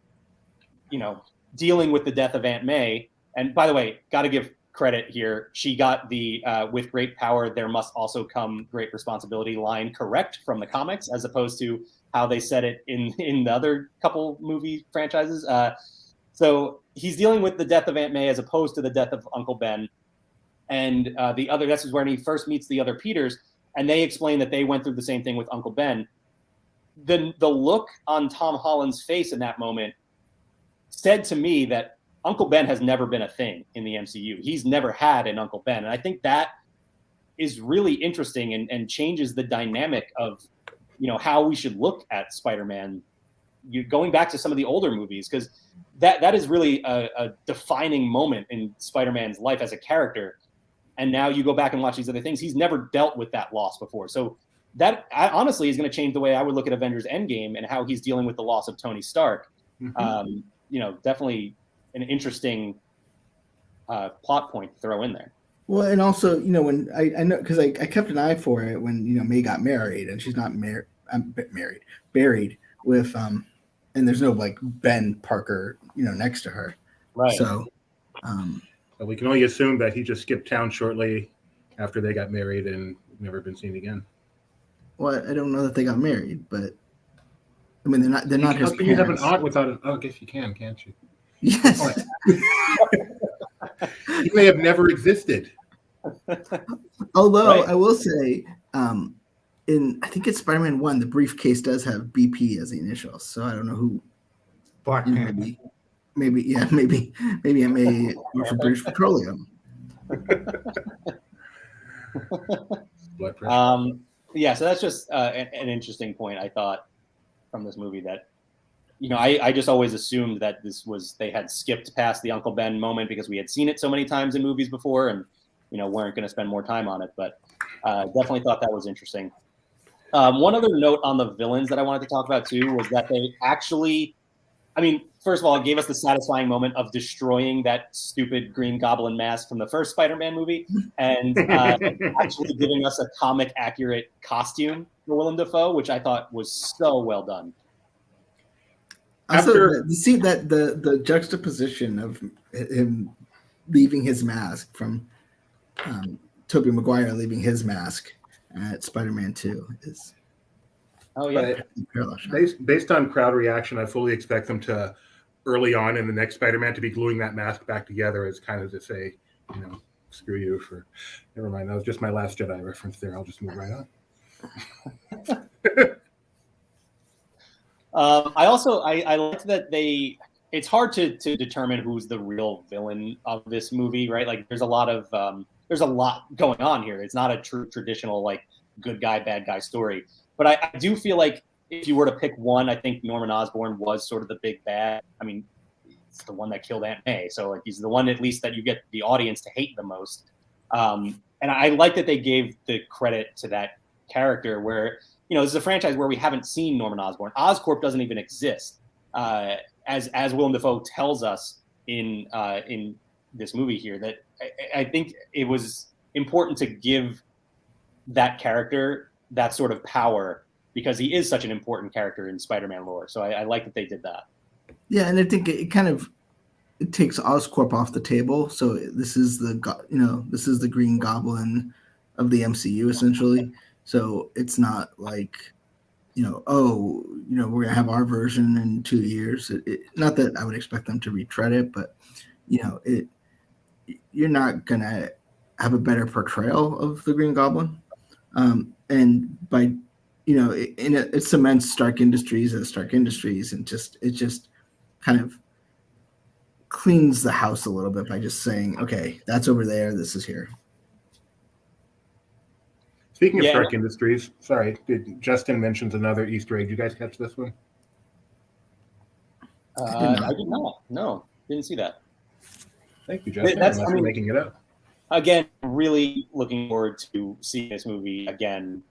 dealing with the death of Aunt May, and by the way, got to give credit here, she got the with great power there must also come great responsibility line correct from the comics, as opposed to how they said it in the other couple movie franchises. So he's dealing with the death of Aunt May as opposed to the death of Uncle Ben. And this is when he first meets the other Peters, and they explain that they went through the same thing with Uncle Ben. The look on Tom Holland's face in that moment said to me that Uncle Ben has never been a thing in the MCU. He's never had an Uncle Ben. And I think that is really interesting and changes the dynamic of, how we should look at Spider-Man, going back to some of the older movies, because that is really a defining moment in Spider-Man's life as a character. And now you go back and watch these other things. He's never dealt with that loss before. So that honestly is going to change the way I would look at Avengers Endgame and how he's dealing with the loss of Tony Stark. Mm-hmm. Definitely an interesting plot point to throw in there. Well, and also, when I know, because I kept an eye for it when, May got married, and she's not buried with, and there's no like Ben Parker, next to her. Right. So, we can only assume that he just skipped town shortly after they got married and never been seen again. Well, I don't know that they got married, but I mean, they're not his parents. You have an aunt without an, I guess you can, can't you? Yes. He may have never existed. Although I will say, I think it's Spider-Man 1, the briefcase does have BP as the initials, so I don't know who. Black Panther. Maybe it may be for British Petroleum. Blood pressure. So that's just an interesting point, I thought, from this movie, that I just always assumed that they had skipped past the Uncle Ben moment because we had seen it so many times in movies before and weren't going to spend more time on it, but definitely thought that was interesting. One other note on the villains that I wanted to talk about too was that they actually, first of all, it gave us the satisfying moment of destroying that stupid Green Goblin mask from the first Spider-Man movie and actually giving us a comic accurate costume for Willem Dafoe, which I thought was so well done. Also, you see that the juxtaposition of him leaving his mask from Tobey Maguire leaving his mask at Spider-Man 2 is based on crowd reaction. I fully expect them to early on in the next Spider-Man to be gluing that mask back together as kind of to say, screw you for. Never mind, that was just my Last Jedi reference there. I'll just move right on. I liked that it's hard to determine who's the real villain of this movie, right? Like there's a lot going on here. It's not a true traditional like good guy, bad guy story. But I do feel like if you were to pick one, I think Norman Osborn was sort of the big bad. It's the one that killed Aunt May. So like he's the one at least that you get the audience to hate the most. And I like that they gave the credit to that character where, this is a franchise where we haven't seen Norman Osborn. Oscorp doesn't even exist, as Willem Dafoe tells us in this movie here. That I think it was important to give that character that sort of power because he is such an important character in Spider-Man lore. So I like that they did that. Yeah, and I think it kind of it takes Oscorp off the table. So this is the Green Goblin of the MCU essentially. So it's not like, we're gonna have our version in 2 years. Not that I would expect them to retread it, but you're not gonna have a better portrayal of the Green Goblin. And by it cements Stark Industries as Stark Industries, and it just kind of cleans the house a little bit by just saying, okay, that's over there, this is here. Speaking of Stark Industries, sorry, Justin mentions another Easter egg. Did you guys catch this one? I did not. No, didn't see that. Thank you, Justin. Unless you're making it up. Again, really looking forward to seeing this movie again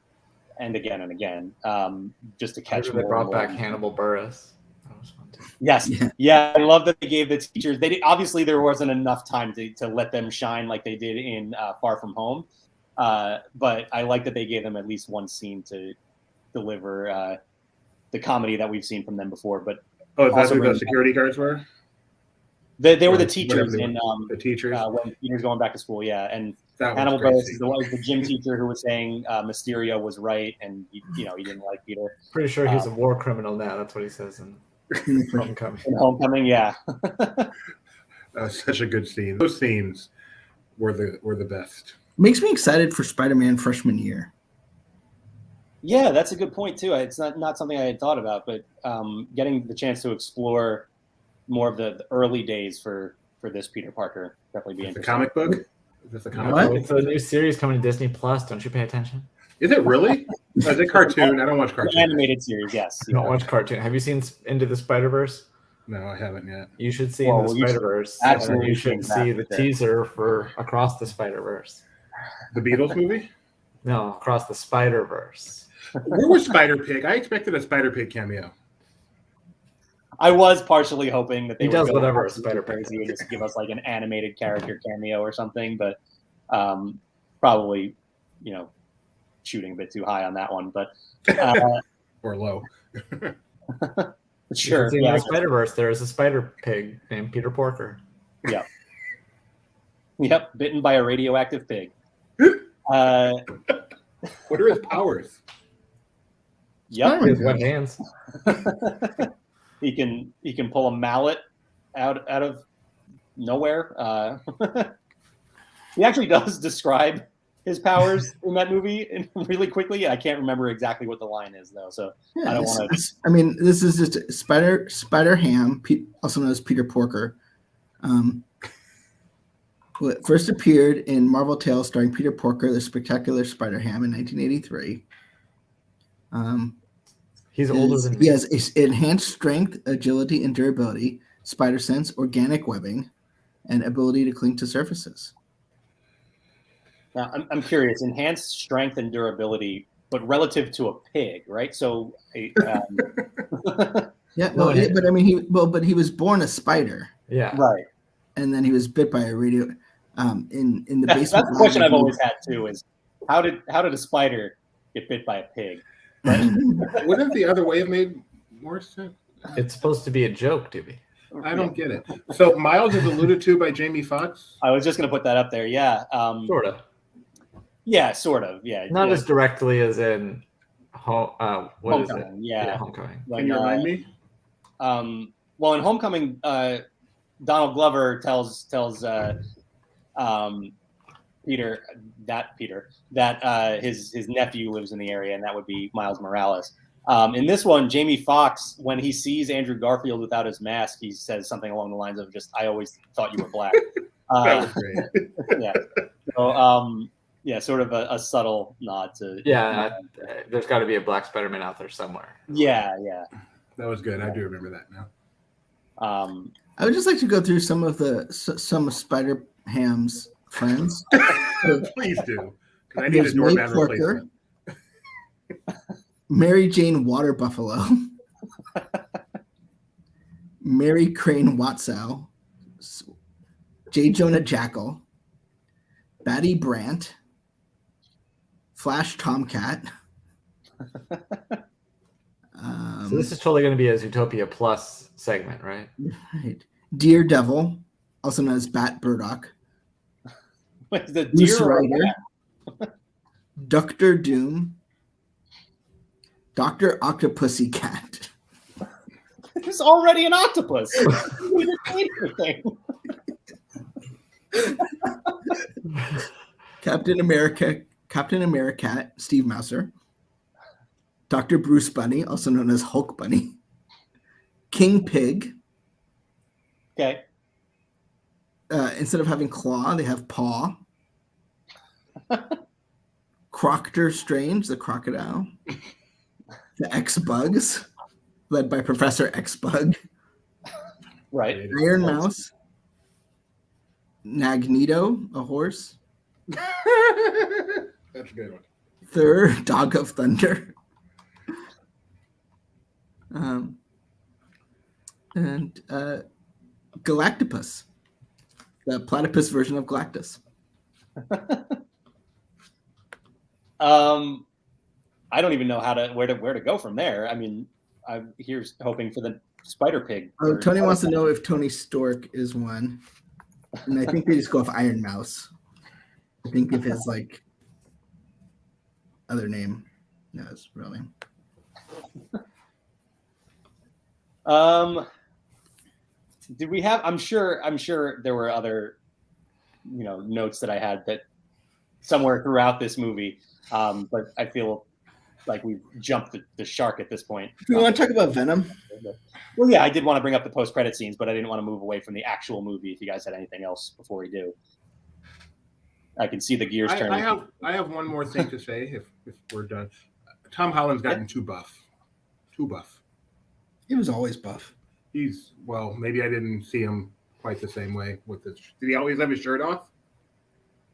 and again and again, just to catch more. They brought back Hannibal Buress. That was fun too. Yes, yeah, I love that they gave the teachers. Obviously there wasn't enough time to let them shine like they did in Far From Home, but I like that they gave them at least one scene to deliver the comedy that we've seen from them before. But that's who the security guards were. They were the teachers in the teachers when Peter's going back to school. Yeah, and that Hannibal Buress is the gym teacher who was saying Mysterio was right, and he didn't like Peter. Pretty sure he's a war criminal now. That's what he says in Homecoming. In Homecoming, yeah. That was such a good scene. Those scenes were the best. Makes me excited for Spider-Man freshman year. Yeah, that's a good point too. It's not something I had thought about, but getting the chance to explore more of the early days for this Peter Parker definitely be interesting. The comic book? Is this a comic book? It's a new series coming to Disney Plus. Don't you pay attention? Is it really? Is it cartoon? I don't watch cartoon. Animated series, yes. You don't watch cartoon. Have you seen Into the Spider-Verse? No, I haven't yet. You should see Into the Spider-Verse. Absolutely. You should see the teaser for Across the Spider-Verse. The Beatles movie? No, Across the Spider-Verse. Where was Spider-Pig? I expected a Spider-Pig cameo. I was partially hoping that they would does whatever a Spider-Pig would just give us like an animated character cameo or something, but probably shooting a bit too high on that one, but or low. Sure. In the Spider-Verse, there is a Spider-Pig named Peter Porker. Yep, bitten by a radioactive pig. What are his powers? Yep, his wet hands. He can pull a mallet out of nowhere. He actually does describe his powers in that movie really quickly. I can't remember exactly what the line is though, so I don't want to. I mean, this is just Spider-Ham, also known as Peter Porker. First appeared in Marvel Tales starring Peter Porker, the Spectacular Spider-Ham in 1983. He's older than me. He has enhanced strength, agility, and durability, spider sense, organic webbing, and ability to cling to surfaces. Now, I'm curious. Enhanced strength and durability, but relative to a pig, right? So, yeah. Well, but I mean, he was born a spider. Yeah. Right. And then he was bit by a radio. In the basement. That's the question I've always had too: is how did a spider get bit by a pig? Wouldn't the other way have made more sense? It's supposed to be a joke, Doobie. I don't get it. So Miles is alluded to by Jamie Foxx? I was just going to put that up there. Yeah. Sort of. Yeah, sort of. Yeah. Not as directly as in Homecoming. is it? Yeah. Homecoming. Can you remind me? Well, in Homecoming, Donald Glover tells Peter that his nephew lives in the area, and that would be Miles Morales. In this one, Jamie Foxx, when he sees Andrew Garfield without his mask, he says something along the lines of "I always thought you were black." That was great. Yeah. So, sort of a subtle nod to. Yeah, there's got to be a black Spider-Man out there somewhere. Yeah. That was good. I do remember that now. I would just like to go through some of Spider-Ham's friends. Please do. Because I need a doorman replacement. Mary Jane Water Buffalo. Mary Crane Watsow. J. Jonah Jackal. Batty Brandt. Flash Tomcat. So this is totally going to be a Zootopia Plus segment, right? Right. Daredevil, also known as Bat Burdock. What's the Goose deer or Rider. Dr. Doom. Dr. Octopussy Cat. There's already an octopus. You didn't need anything. Captain America, Steve Mouser. Dr. Bruce Bunny, also known as Hulk Bunny. King Pig. Okay. Instead of having claw, they have paw. Croctor Strange, the crocodile. The X-Bugs, led by Professor X-Bug. Right. Iron Mouse. Magneto, a horse. That's a good one. Thur, Dog of Thunder. And Galactopus, the platypus version of Galactus. I don't even know where to go from there. I mean, I'm here's hoping for the Spider Pig. Oh, Tony wants to know if Tony Stork is one, and I think they just go off Iron Mouse. I think if his like other name, no, it's really. Did we have? I'm sure there were other, notes that I had that somewhere throughout this movie. But I feel like we've jumped the shark at this point. Do you want to talk about Venom? Well, yeah, I did want to bring up the post-credit scenes, but I didn't want to move away from the actual movie. If you guys had anything else before we do, I can see the gears turning. I have one more thing to say if we're done. Tom Holland's gotten too buff. Too buff. He was always buff. Maybe I didn't see him quite the same way with this. Did he always have his shirt off?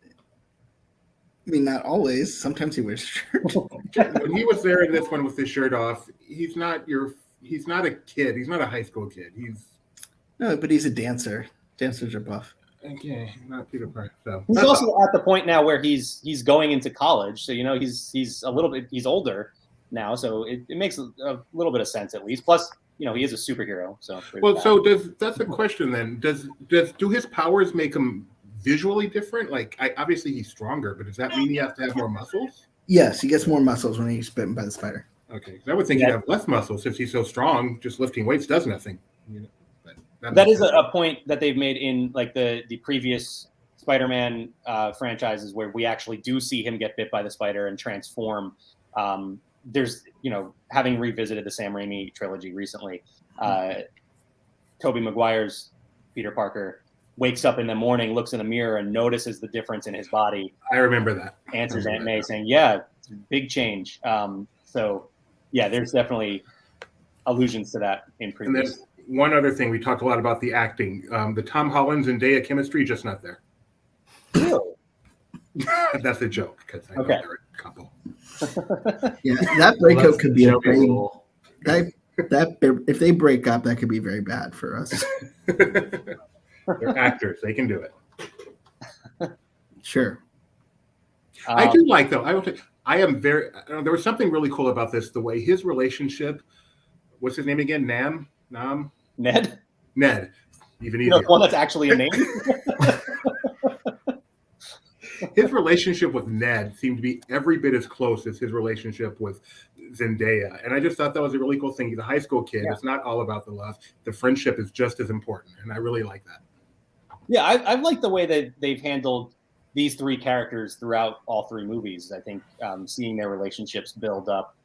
I mean, not always. Sometimes he wears a shirt. When he was there in this one with his shirt off, he's not a kid. He's not a high school kid. No, but he's a dancer. Dancers are buff. Okay, not Peter Parker. So he's also at the point now where he's going into college. So he's a little bit older now, so it makes a little bit of sense at least. Plus, he is a superhero. So that's a question then. Do his powers make him visually different? Like, obviously he's stronger, but does that mean he has to have more muscles? Yes, he gets more muscles when he's bitten by the spider. Okay, I would think he'd have less muscles since he's so strong. Just lifting weights does nothing. That is a point that they've made in like the previous Spider-Man franchises where we actually do see him get bit by the spider and transform. There's, having revisited the Sam Raimi trilogy recently, Tobey Maguire's Peter Parker wakes up in the morning, looks in the mirror, and notices the difference in his body. I remember that. Answers Aunt May saying, "Yeah, it's a big change." So, yeah, there's definitely allusions to that in previous. And then one other thing, we talked a lot about the acting. The Tom Holland and Zendaya chemistry, just not there. Really? That's a joke because I know they're a couple. Yeah, that breakup could be a very if they break up, that could be very bad for us. They're actors; they can do it. Sure. I do like though. There was something really cool about this. The way his relationship. What's his name again? Ned. Ned. Even easier. The one that's actually a name. His relationship with Ned seemed to be every bit as close as his relationship with Zendaya. And I just thought that was a really cool thing. He's a high school kid. Yeah. It's not all about the love. The friendship is just as important. And I really like that. Yeah, I like the way that they've handled these three characters throughout all three movies. I think seeing their relationships build up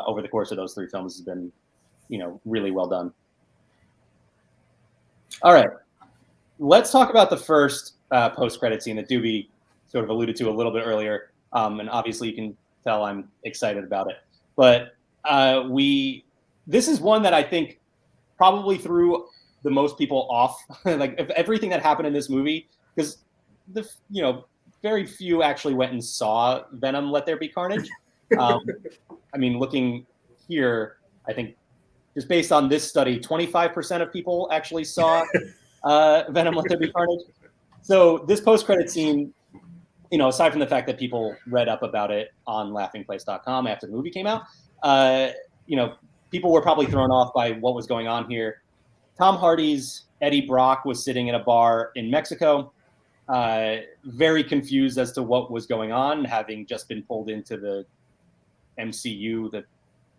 over the course of those three films has been, really well done. All right. Let's talk about the first post-credit scene that Doobie sort of alluded to a little bit earlier. And obviously you can tell I'm excited about it. But this is one that I think probably threw the most people off. Like if everything that happened in this movie, because very few actually went and saw Venom Let There Be Carnage. I mean, looking here, I think just based on this study, 25% of people actually saw Venom Let There Be Carnage. So this post-credit scene, aside from the fact that people read up about it on laughingplace.com after the movie came out, people were probably thrown off by what was going on here. Tom Hardy's Eddie Brock was sitting in a bar in Mexico, very confused as to what was going on, having just been pulled into the MCU, the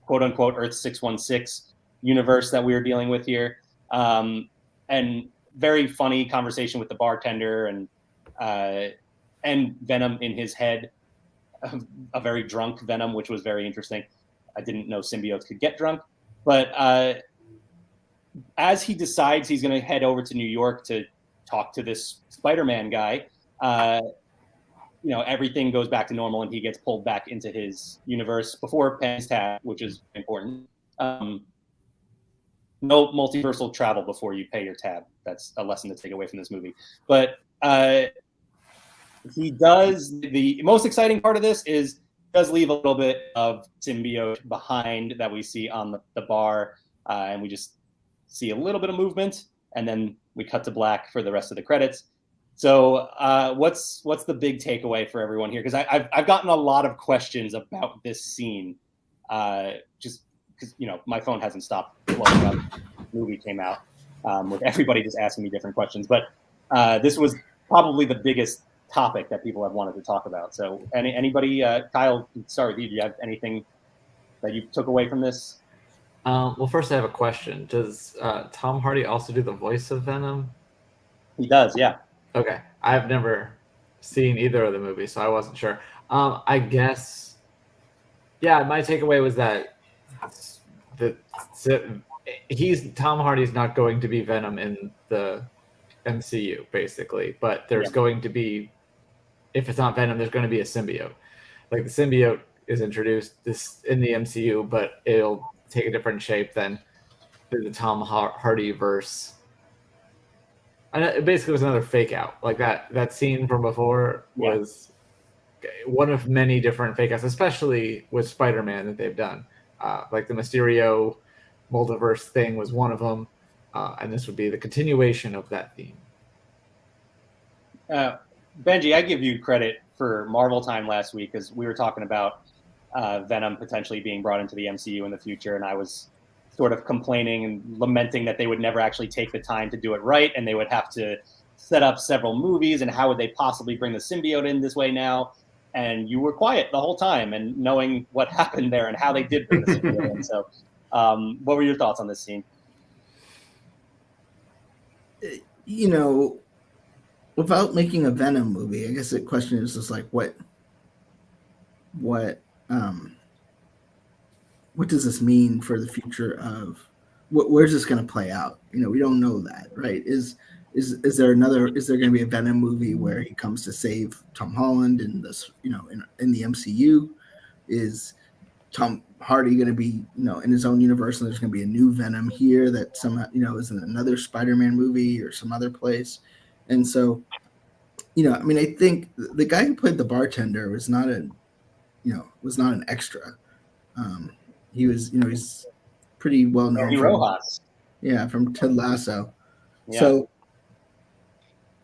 quote-unquote Earth 616 universe that we were dealing with here. And very funny conversation with the bartender and Venom in his head, a very drunk Venom, which was very interesting. I didn't know symbiotes could get drunk. But as he decides he's going to head over to New York to talk to this Spider-Man guy, everything goes back to normal and he gets pulled back into his universe before paying his tab, which is important. No multiversal travel before you pay your tab. That's a lesson to take away from this movie. But he does, the most exciting part of this is does leave a little bit of symbiote behind that we see on the bar, and we just see a little bit of movement, and then we cut to black for the rest of the credits. So what's the big takeaway for everyone here? Because I've gotten a lot of questions about this scene, just because my phone hasn't stopped blowing up. The movie came out with everybody just asking me different questions, but this was probably the biggest topic that people have wanted to talk about. So anybody, Kyle, sorry, do you have anything that you took away from this? Well, first I have a question. Does Tom Hardy also do the voice of Venom? He does, yeah. Okay. I've never seen either of the movies, so I wasn't sure. I guess, yeah, my takeaway was that Tom Hardy's not going to be Venom in the MCU, basically, but there's going to be, if it's not Venom, there's going to be a symbiote. Like the symbiote is introduced in the MCU, but it'll take a different shape than the Tom Hardy verse. And it basically was another fake out. Like that scene from before was one of many different fake outs, especially with Spider-Man that they've done. Like the Mysterio multiverse thing was one of them, and this would be the continuation of that theme. Benji, I give you credit for Marvel Time last week because we were talking about Venom potentially being brought into the MCU in the future, and I was sort of complaining and lamenting that they would never actually take the time to do it right, and they would have to set up several movies, and how would they possibly bring the symbiote in this way now? And you were quiet the whole time, and knowing what happened there and how they did bring the symbiote in. So what were your thoughts on this scene? Without making a Venom movie, I guess the question is just like, what does this mean for the future of where's this going to play out? We don't know that, right? Is there going to be a Venom movie where he comes to save Tom Holland in this, in the MCU? Is Tom Hardy going to be, in his own universe, and there's going to be a new Venom here that somehow, is in another Spider-Man movie or some other place? And so, I think the guy who played the bartender was not an extra. He was, he's pretty well known. Rojas. Yeah, from Ted Lasso. Yeah. So,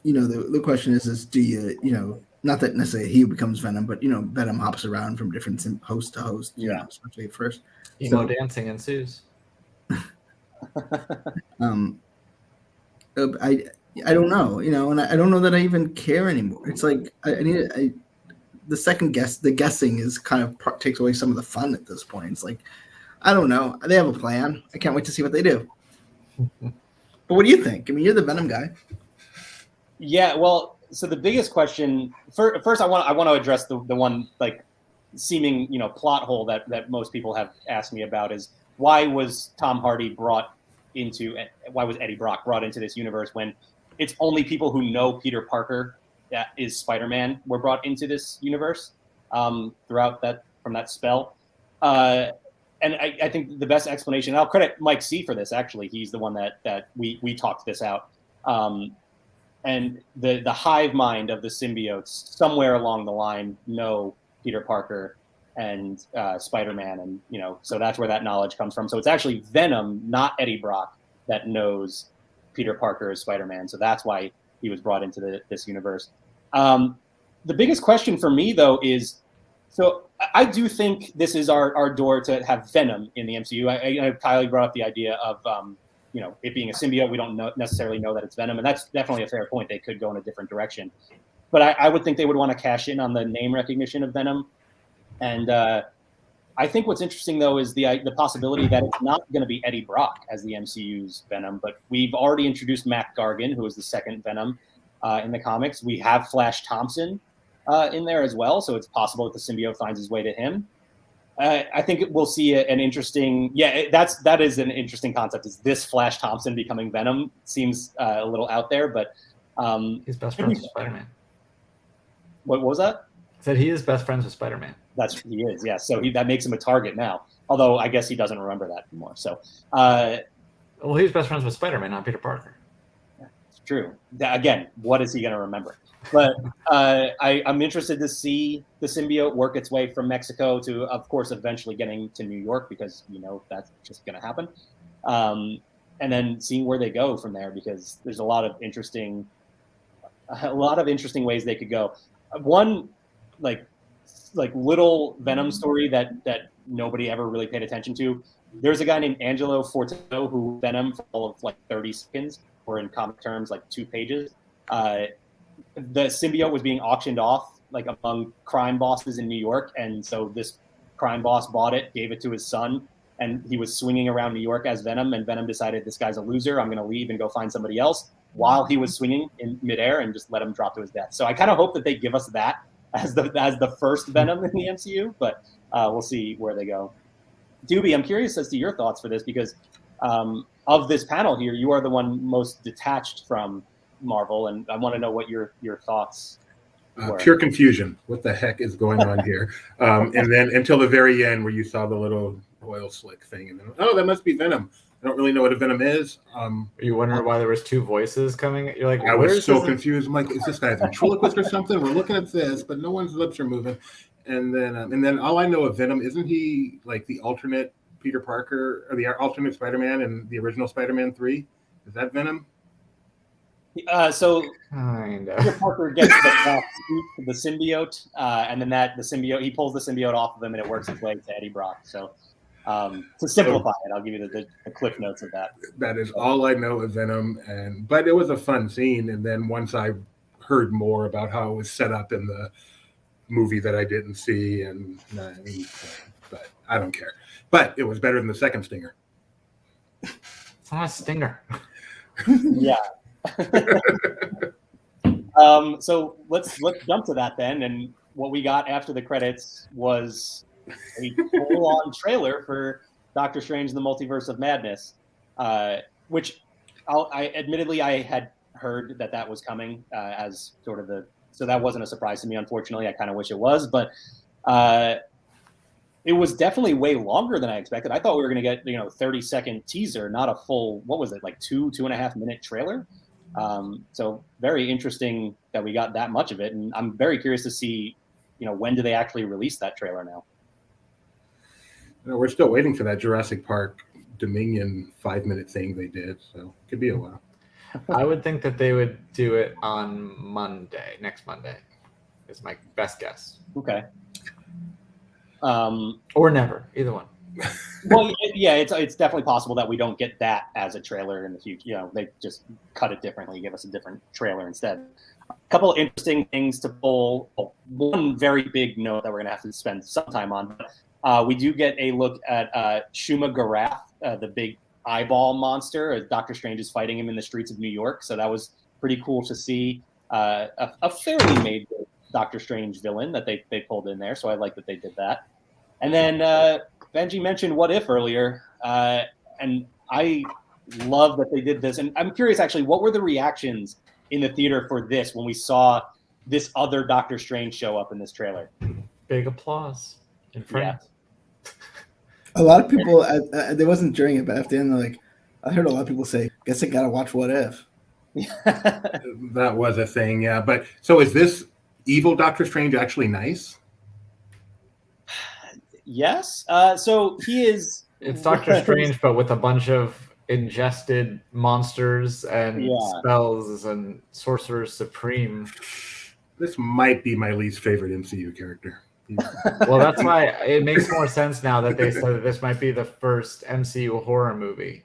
the question is do you, not that necessarily he becomes Venom, but, Venom hops around from different host to host, especially at first. Emo dancing ensues. I don't know, and I don't know that I even care anymore. It's like the guessing is kind of takes away some of the fun at this point. It's like, I don't know. They have a plan. I can't wait to see what they do. But what do you think? You're the Venom guy. Yeah, well, so the biggest question first, I want to address the one like seeming plot hole that most people have asked me about is why was Eddie Brock brought into this universe when it's only people who know Peter Parker that is Spider-Man were brought into this universe throughout from that spell. And I think the best explanation, and I'll credit Mike C for this, actually. He's the one that we talked this out. And the hive mind of the symbiotes somewhere along the line know Peter Parker and Spider-Man. And, so that's where that knowledge comes from. So it's actually Venom, not Eddie Brock, that knows Peter Parker as Spider-Man. So that's why he was brought into this universe. The biggest question for me, though, is, so I do think this is our door to have Venom in the MCU. Kyle brought up the idea of it being a symbiote, we don't necessarily know that it's Venom, and that's definitely a fair point. They could go in a different direction, but I would think they would want to cash in on the name recognition of Venom. And I think what's interesting though is the possibility that it's not going to be Eddie Brock as the MCU's Venom, but we've already introduced Mac Gargan, who is the second Venom in the comics. We have Flash Thompson in there as well, so it's possible that the symbiote finds his way to him. I think we'll see an interesting. That is an interesting concept. Is this Flash Thompson becoming Venom? Seems a little out there, but he's best friends with Spider-Man. What was that? Said he is best friends with Spider-Man. He is, yeah. So that makes him a target now. Although I guess he doesn't remember that anymore. So, well, he was best friends with Spider-Man, not Peter Parker. It's true. Again, what is he going to remember? But I'm interested to see the symbiote work its way from Mexico to, of course, eventually getting to New York, because that's just going to happen. And then seeing where they go from there, because there's a lot of interesting ways they could go. One like little Venom story that nobody ever really paid attention to. There's a guy named Angelo Fortunato who Venom for all of 30 seconds, or in comic terms 2 pages. The symbiote was being auctioned off among crime bosses in New York, and so this crime boss bought it, gave it to his son, and he was swinging around New York as Venom, and Venom decided, this guy's a loser, I'm going to leave and go find somebody else, while he was swinging in midair, and just let him drop to his death. So I kind of hope that they give us that as the first Venom in the MCU, but we'll see where they go. Doobie, I'm curious as to your thoughts for this, because of this panel here, you are the one most detached from Marvel, and I want to know what your thoughts were. Pure confusion. What the heck is going on here? And then until the very end, where you saw the little oil slick thing, and then that must be Venom. I don't really know what a Venom is. Are you wondering why there was 2 voices coming? You're like, I was so confused. I'm like, is this guy a ventriloquist or something? We're looking at this, but no one's lips are moving. And then all I know of Venom, isn't he the alternate Peter Parker, or the alternate Spider-Man in the original Spider-Man 3? Is that Venom? So Kinda. Peter Parker gets the symbiote, and then the symbiote, he pulls the symbiote off of him, and it works its way to Eddie Brock. So to simplify it, I'll give you the cliff notes of that. That is all I know of Venom, but it was a fun scene. And then once I heard more about how it was set up in the movie that I didn't see, but I don't care. But it was better than the second Stinger. It's not a stinger. Yeah. So let's jump to that then. And what we got after the credits was a full-on trailer for Doctor Strange and the Multiverse of Madness, which admittedly I had heard that was coming as sort of so that wasn't a surprise to me. Unfortunately, I kind of wish it was, but it was definitely way longer than I expected. I thought we were going to get 30-second teaser, not a full, what was it, 2.5 minute trailer. So very interesting that we got that much of it, and I'm very curious to see when do they actually release that trailer now. We're still waiting for that Jurassic Park Dominion 5-minute thing they did, so it could be a while. I would think that they would do it on next Monday is my best guess. Okay. Or never, either one. Well, yeah, it's definitely possible that we don't get that as a trailer in the future. They just cut it differently, give us a different trailer instead. A couple of interesting things to pull. One very big note that we're going to have to spend some time on. We do get a look at Shuma Gorath, the big eyeball monster, as Doctor Strange is fighting him in the streets of New York. So that was pretty cool to see a fairly made Doctor Strange villain that they pulled in there. So I like that they did that. And then Benji mentioned What If earlier, and I love that they did this. And I'm curious, actually, what were the reactions in the theater for this when we saw this other Doctor Strange show up in this trailer? Big applause in France. Yeah. A lot of people, they wasn't during it, but after the end, I heard a lot of people say, guess I got to watch What If. That was a thing, yeah. But so is this evil Doctor Strange actually nice? Yes. So he is. It's Doctor Strange, but with a bunch of ingested monsters and spells and Sorcerer Supreme. This might be my least favorite MCU character. Well, that's why it makes more sense now that they said that this might be the first MCU horror movie.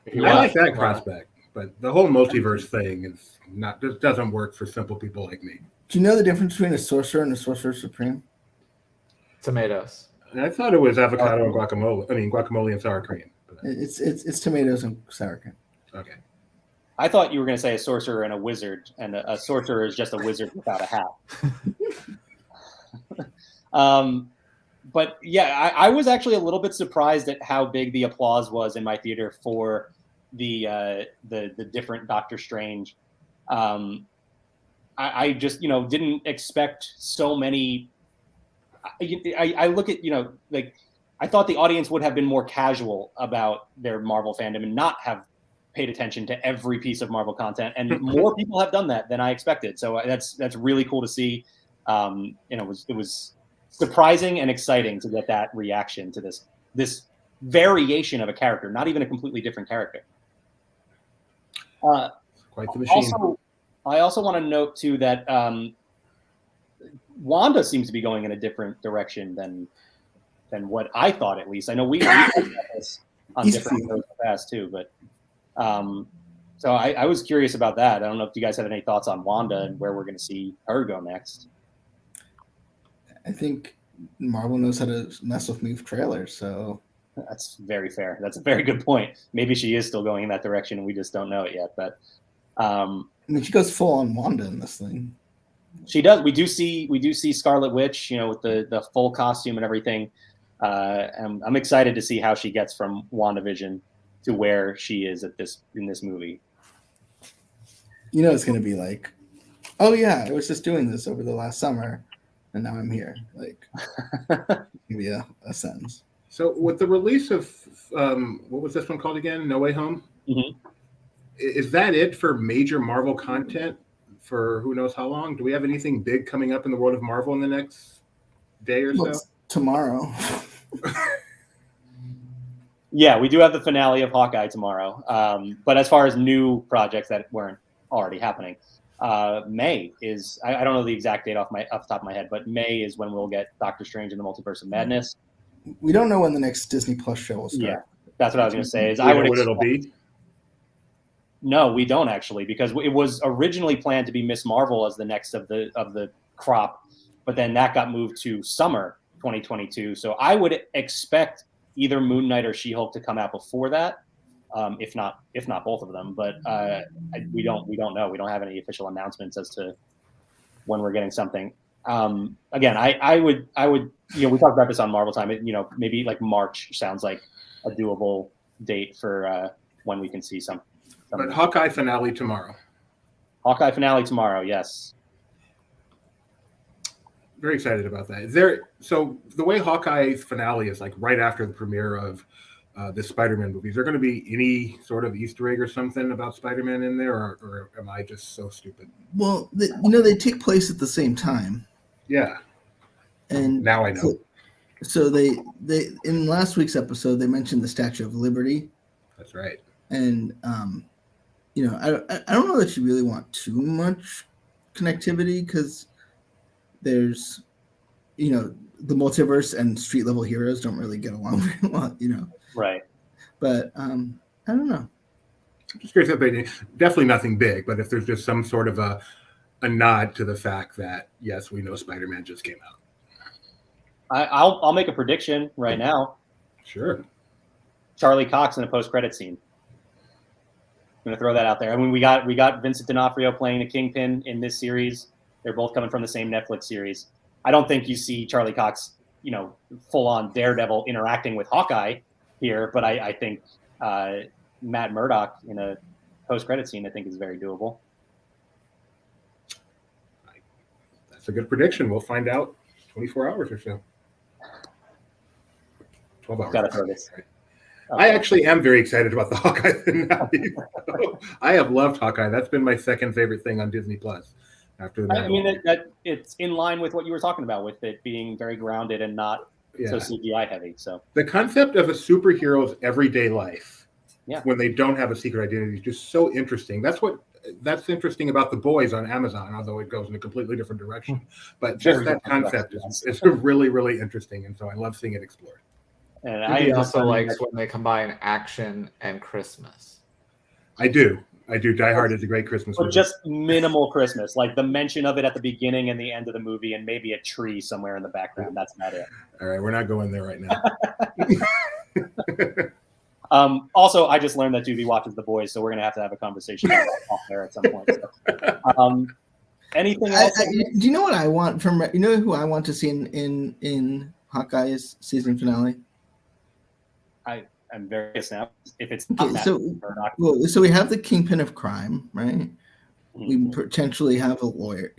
If you I watch- like that prospect, but the whole multiverse thing is not just doesn't work for simple people like me. Do you know the difference between a sorcerer and a sorcerer supreme? Tomatoes. I thought it was avocado and guacamole. I mean, guacamole and sour cream. But, It's tomatoes and sour cream. okay. I thought you were going to say a sorcerer and a wizard, and a sorcerer is just a wizard without a hat. But yeah, I was actually a little bit surprised at how big the applause was in my theater for the different Doctor Strange. I just didn't expect so many. I look at like I thought the audience would have been more casual about their Marvel fandom and not have paid attention to every piece of Marvel content, and more people have done that than I expected. So that's really cool to see. It was surprising and exciting to get that reaction to this variation of a character, not even a completely different character. Quite the machine. I also want to note too that Wanda seems to be going in a different direction than what I thought, at least. I know we talked about this on different shows in the past too, but so I was curious about that. I don't know if you guys have any thoughts on Wanda and where we're going to see her go next. I think Marvel knows how to mess with me with trailers, so That's very fair. That's a very good point. Maybe she is still going in that direction and we just don't know it yet. But I mean, she goes full on Wanda in this thing. she does. We do see Scarlet Witch, with the full costume and everything. And I'm excited to see how she gets from WandaVision to where she is in this movie. It's going to be like, oh yeah, I was just doing this over the last summer, and now I'm here. Like, maybe a sentence. So with the release of what was this one called again? No Way Home. Mm-hmm. Is that it for major Marvel content for who knows how long? Do we have anything big coming up in the world of Marvel in the next day or so? Tomorrow. Yeah, we do have the finale of Hawkeye tomorrow. But as far as new projects that weren't already happening, May is I don't know the exact date off the top of my head, but May is when we'll get Doctor Strange in the Multiverse of Madness. We don't know when the next Disney Plus show will start. Yeah, that's what I was going to say. Is Do I we would know what it'll be? No, we don't actually, because it was originally planned to be Miss Marvel as the next of the crop, but then that got moved to summer 2022. So I would expect either Moon Knight or She-Hulk to come out before that, if not both of them. But we don't know. We don't have any official announcements as to when we're getting something. Again, I would we talked about this on Marvel Time. Maybe like March sounds like a doable date for when we can see some. But Hawkeye finale tomorrow. Hawkeye finale tomorrow, yes. Very excited about that. So the way Hawkeye's finale is like right after the premiere of the Spider-Man movie, is there going to be any sort of Easter egg or something about Spider-Man in there, or am I just so stupid? Well, they take place at the same time. Yeah. And now I know. So they in last week's episode they mentioned the Statue of Liberty. That's right. And I don't know that you really want too much connectivity because there's the multiverse and street level heroes don't really get along very well, Right. But I don't know. I'm just curious if they definitely nothing big, but if there's just some sort of a nod to the fact that yes, we know Spider-Man just came out. I'll make a prediction right now. Sure. Charlie Cox in a post-credit scene. I'm going to throw that out there. I mean, we got Vincent D'Onofrio playing a Kingpin in this series. They're both coming from the same Netflix series. I don't think you see Charlie Cox, full-on Daredevil interacting with Hawkeye here, but I think Matt Murdock in a post-credit scene, I think, is very doable. That's a good prediction. We'll find out 24 hours or so. 12 hours. Gotta throw this. I actually am very excited about the Hawkeye finale. I have loved Hawkeye. That's been my second favorite thing on Disney Plus. After the I mean, that it's in line with what you were talking about, with it being very grounded and not so CGI heavy. So the concept of a superhero's everyday life, yeah, when they don't have a secret identity, is just so interesting. That's interesting about The Boys on Amazon, although it goes in a completely different direction. But just that concept is really, really interesting, and so I love seeing it explored. And He also likes when they combine action and Christmas. I do. Die Hard is a great Christmas movie. But just minimal Christmas, like the mention of it at the beginning and the end of the movie, and maybe a tree somewhere in the background. That's about it. All right, we're not going there right now. Also, I just learned that Doobie watches The Boys, so we're gonna have a conversation about that off there at some point. So. Anything else? Do you know what I want from? You know who I want to see in Hawkeye's season finale? I'm very curious now. If it's Okay, so we have the kingpin of crime, right? Mm-hmm. We potentially have a lawyer.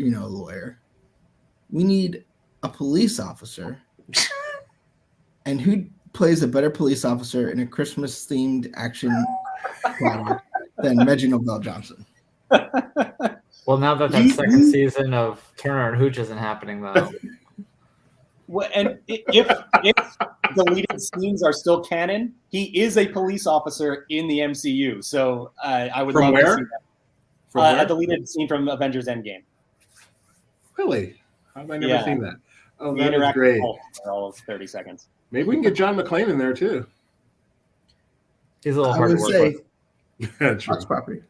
We need a police officer, and who plays a better police officer in a Christmas-themed action product than Reginald Bell Johnson? Well, now that second season of Turner and Hooch isn't happening, though. Well, and if deleted scenes are still canon, he is a police officer in the MCU. So I would love to see that. A deleted scene from Avengers Endgame. Really? How have I never seen that? Oh, that is great. For all of 30 seconds. Maybe we can get John McClane in there too. He's a little hard to work with. Yeah, true. That's property.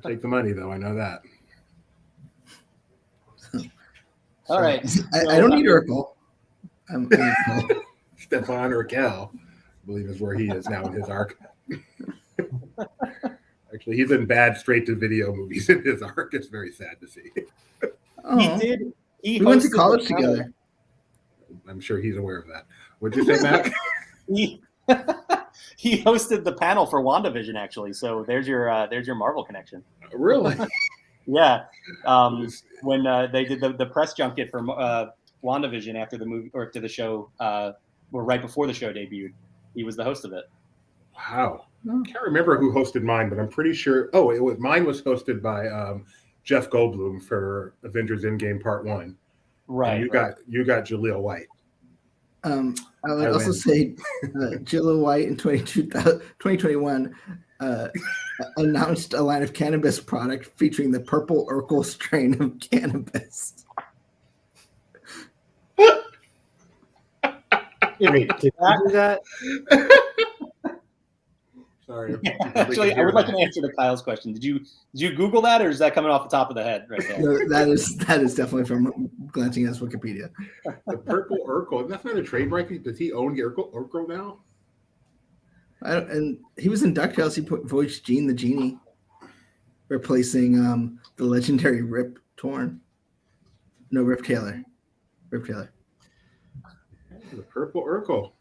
Take the money, though. I know that. All right. I don't need Urkel. Stefan Urkel, I believe, is where he is now in his arc. Actually, he's in bad straight-to-video movies in his arc. It's very sad to see. Oh. We went to college together. I'm sure he's aware of that. What'd you say, Mac? He hosted the panel for WandaVision, actually. So there's your Marvel connection. Really? Yeah. When they did the press junket for WandaVision after the movie or after the show, or right before the show debuted, he was the host of it. Wow. I can't remember who hosted mine, but I'm pretty sure. Oh, mine was hosted by Jeff Goldblum for Avengers Endgame Part 1. Right. And you got Jaleel White. I would also say Jaleel White in 2021 announced a line of cannabis product featuring the purple Urkel strain of cannabis. Wait, did you do that? Sorry. Actually, I would like an answer to Kyle's question. Did you Google that, or is that coming off the top of the head right there? No, that is definitely from glancing at his Wikipedia. The purple Urkel. That's not a trademark. Does he own Urkel now? And he was in DuckTales. He voiced Gene the Genie, replacing the legendary Rip Torn. No, Rip Taylor. Rip Taylor. The purple Urkel.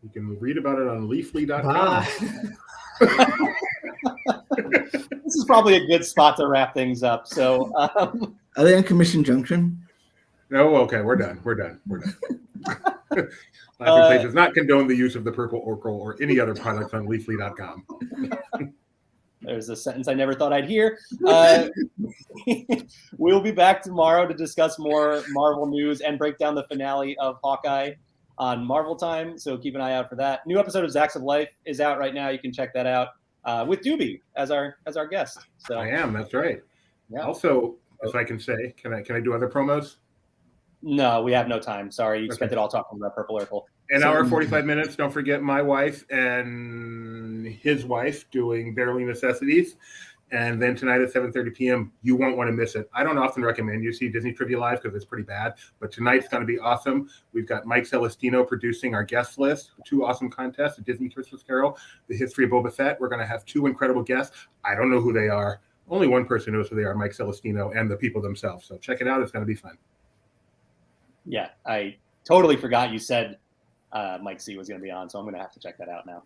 You can read about it on leafly.com. This is probably a good spot to wrap things up. So, are they on Commission Junction? No, okay, we're done. Laughing Place does not condone the use of the purple Urkel or any other products on leafly.com. There's a sentence I never thought I'd hear. We'll be back tomorrow to discuss more Marvel news and break down the finale of Hawkeye on Marvel Time. So keep an eye out for that. New episode of Zacks of Life is out right now. You can check that out with Doobie as our guest. So I am. That's right. Yeah. Also, if I can say, can I do other promos? No, we have no time. Sorry, you spent it all talking about Purple Urkel. An hour, 45 minutes. Don't forget my wife and his wife doing Barely Necessities. And then tonight at 7:30 p.m., you won't want to miss it. I don't often recommend you see Disney Trivia Live because it's pretty bad. But tonight's going to be awesome. We've got Mike Celestino producing our guest list. 2 awesome contests, a Disney Christmas Carol, the history of Boba Fett. We're going to have 2 incredible guests. I don't know who they are. Only one person knows who they are, Mike Celestino, and the people themselves. So check it out. It's going to be fun. Yeah, I totally forgot you said Mike C was going to be on, so I'm going to have to check that out now.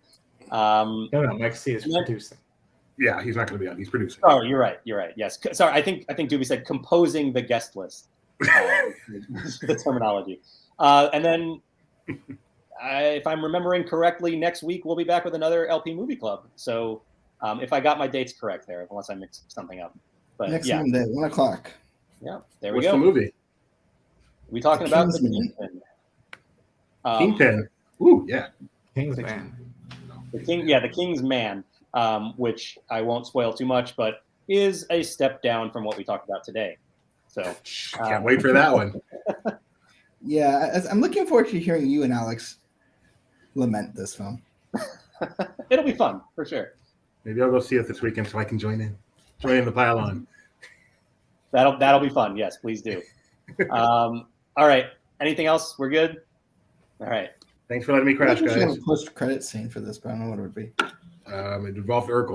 No, Mike C is producing. Yeah, he's not going to be on. He's producing. Oh, you're right. Yes. Sorry, I think Doobie said composing the guest list. The terminology. And then, if I'm remembering correctly, next week we'll be back with another LP Movie Club. So, if I got my dates correct there, unless I mixed something up. But next Monday, 1:00. Yeah, there we What's go. the movie? We talking about the Kingpin. Kingpin. Ooh, yeah. Kingsman. The King's Man, which I won't spoil too much, but is a step down from what we talked about today. So can't wait for that one. Yeah, I'm looking forward to hearing you and Alex lament this film. It'll be fun for sure. Maybe I'll go see it this weekend so I can join in the pile on. That'll be fun. Yes, please do. All right. Anything else? We're good. All right. Thanks for letting me crash, I think we should have guys. a post-credit scene for this, but I don't know what it would be. It involved Urkel.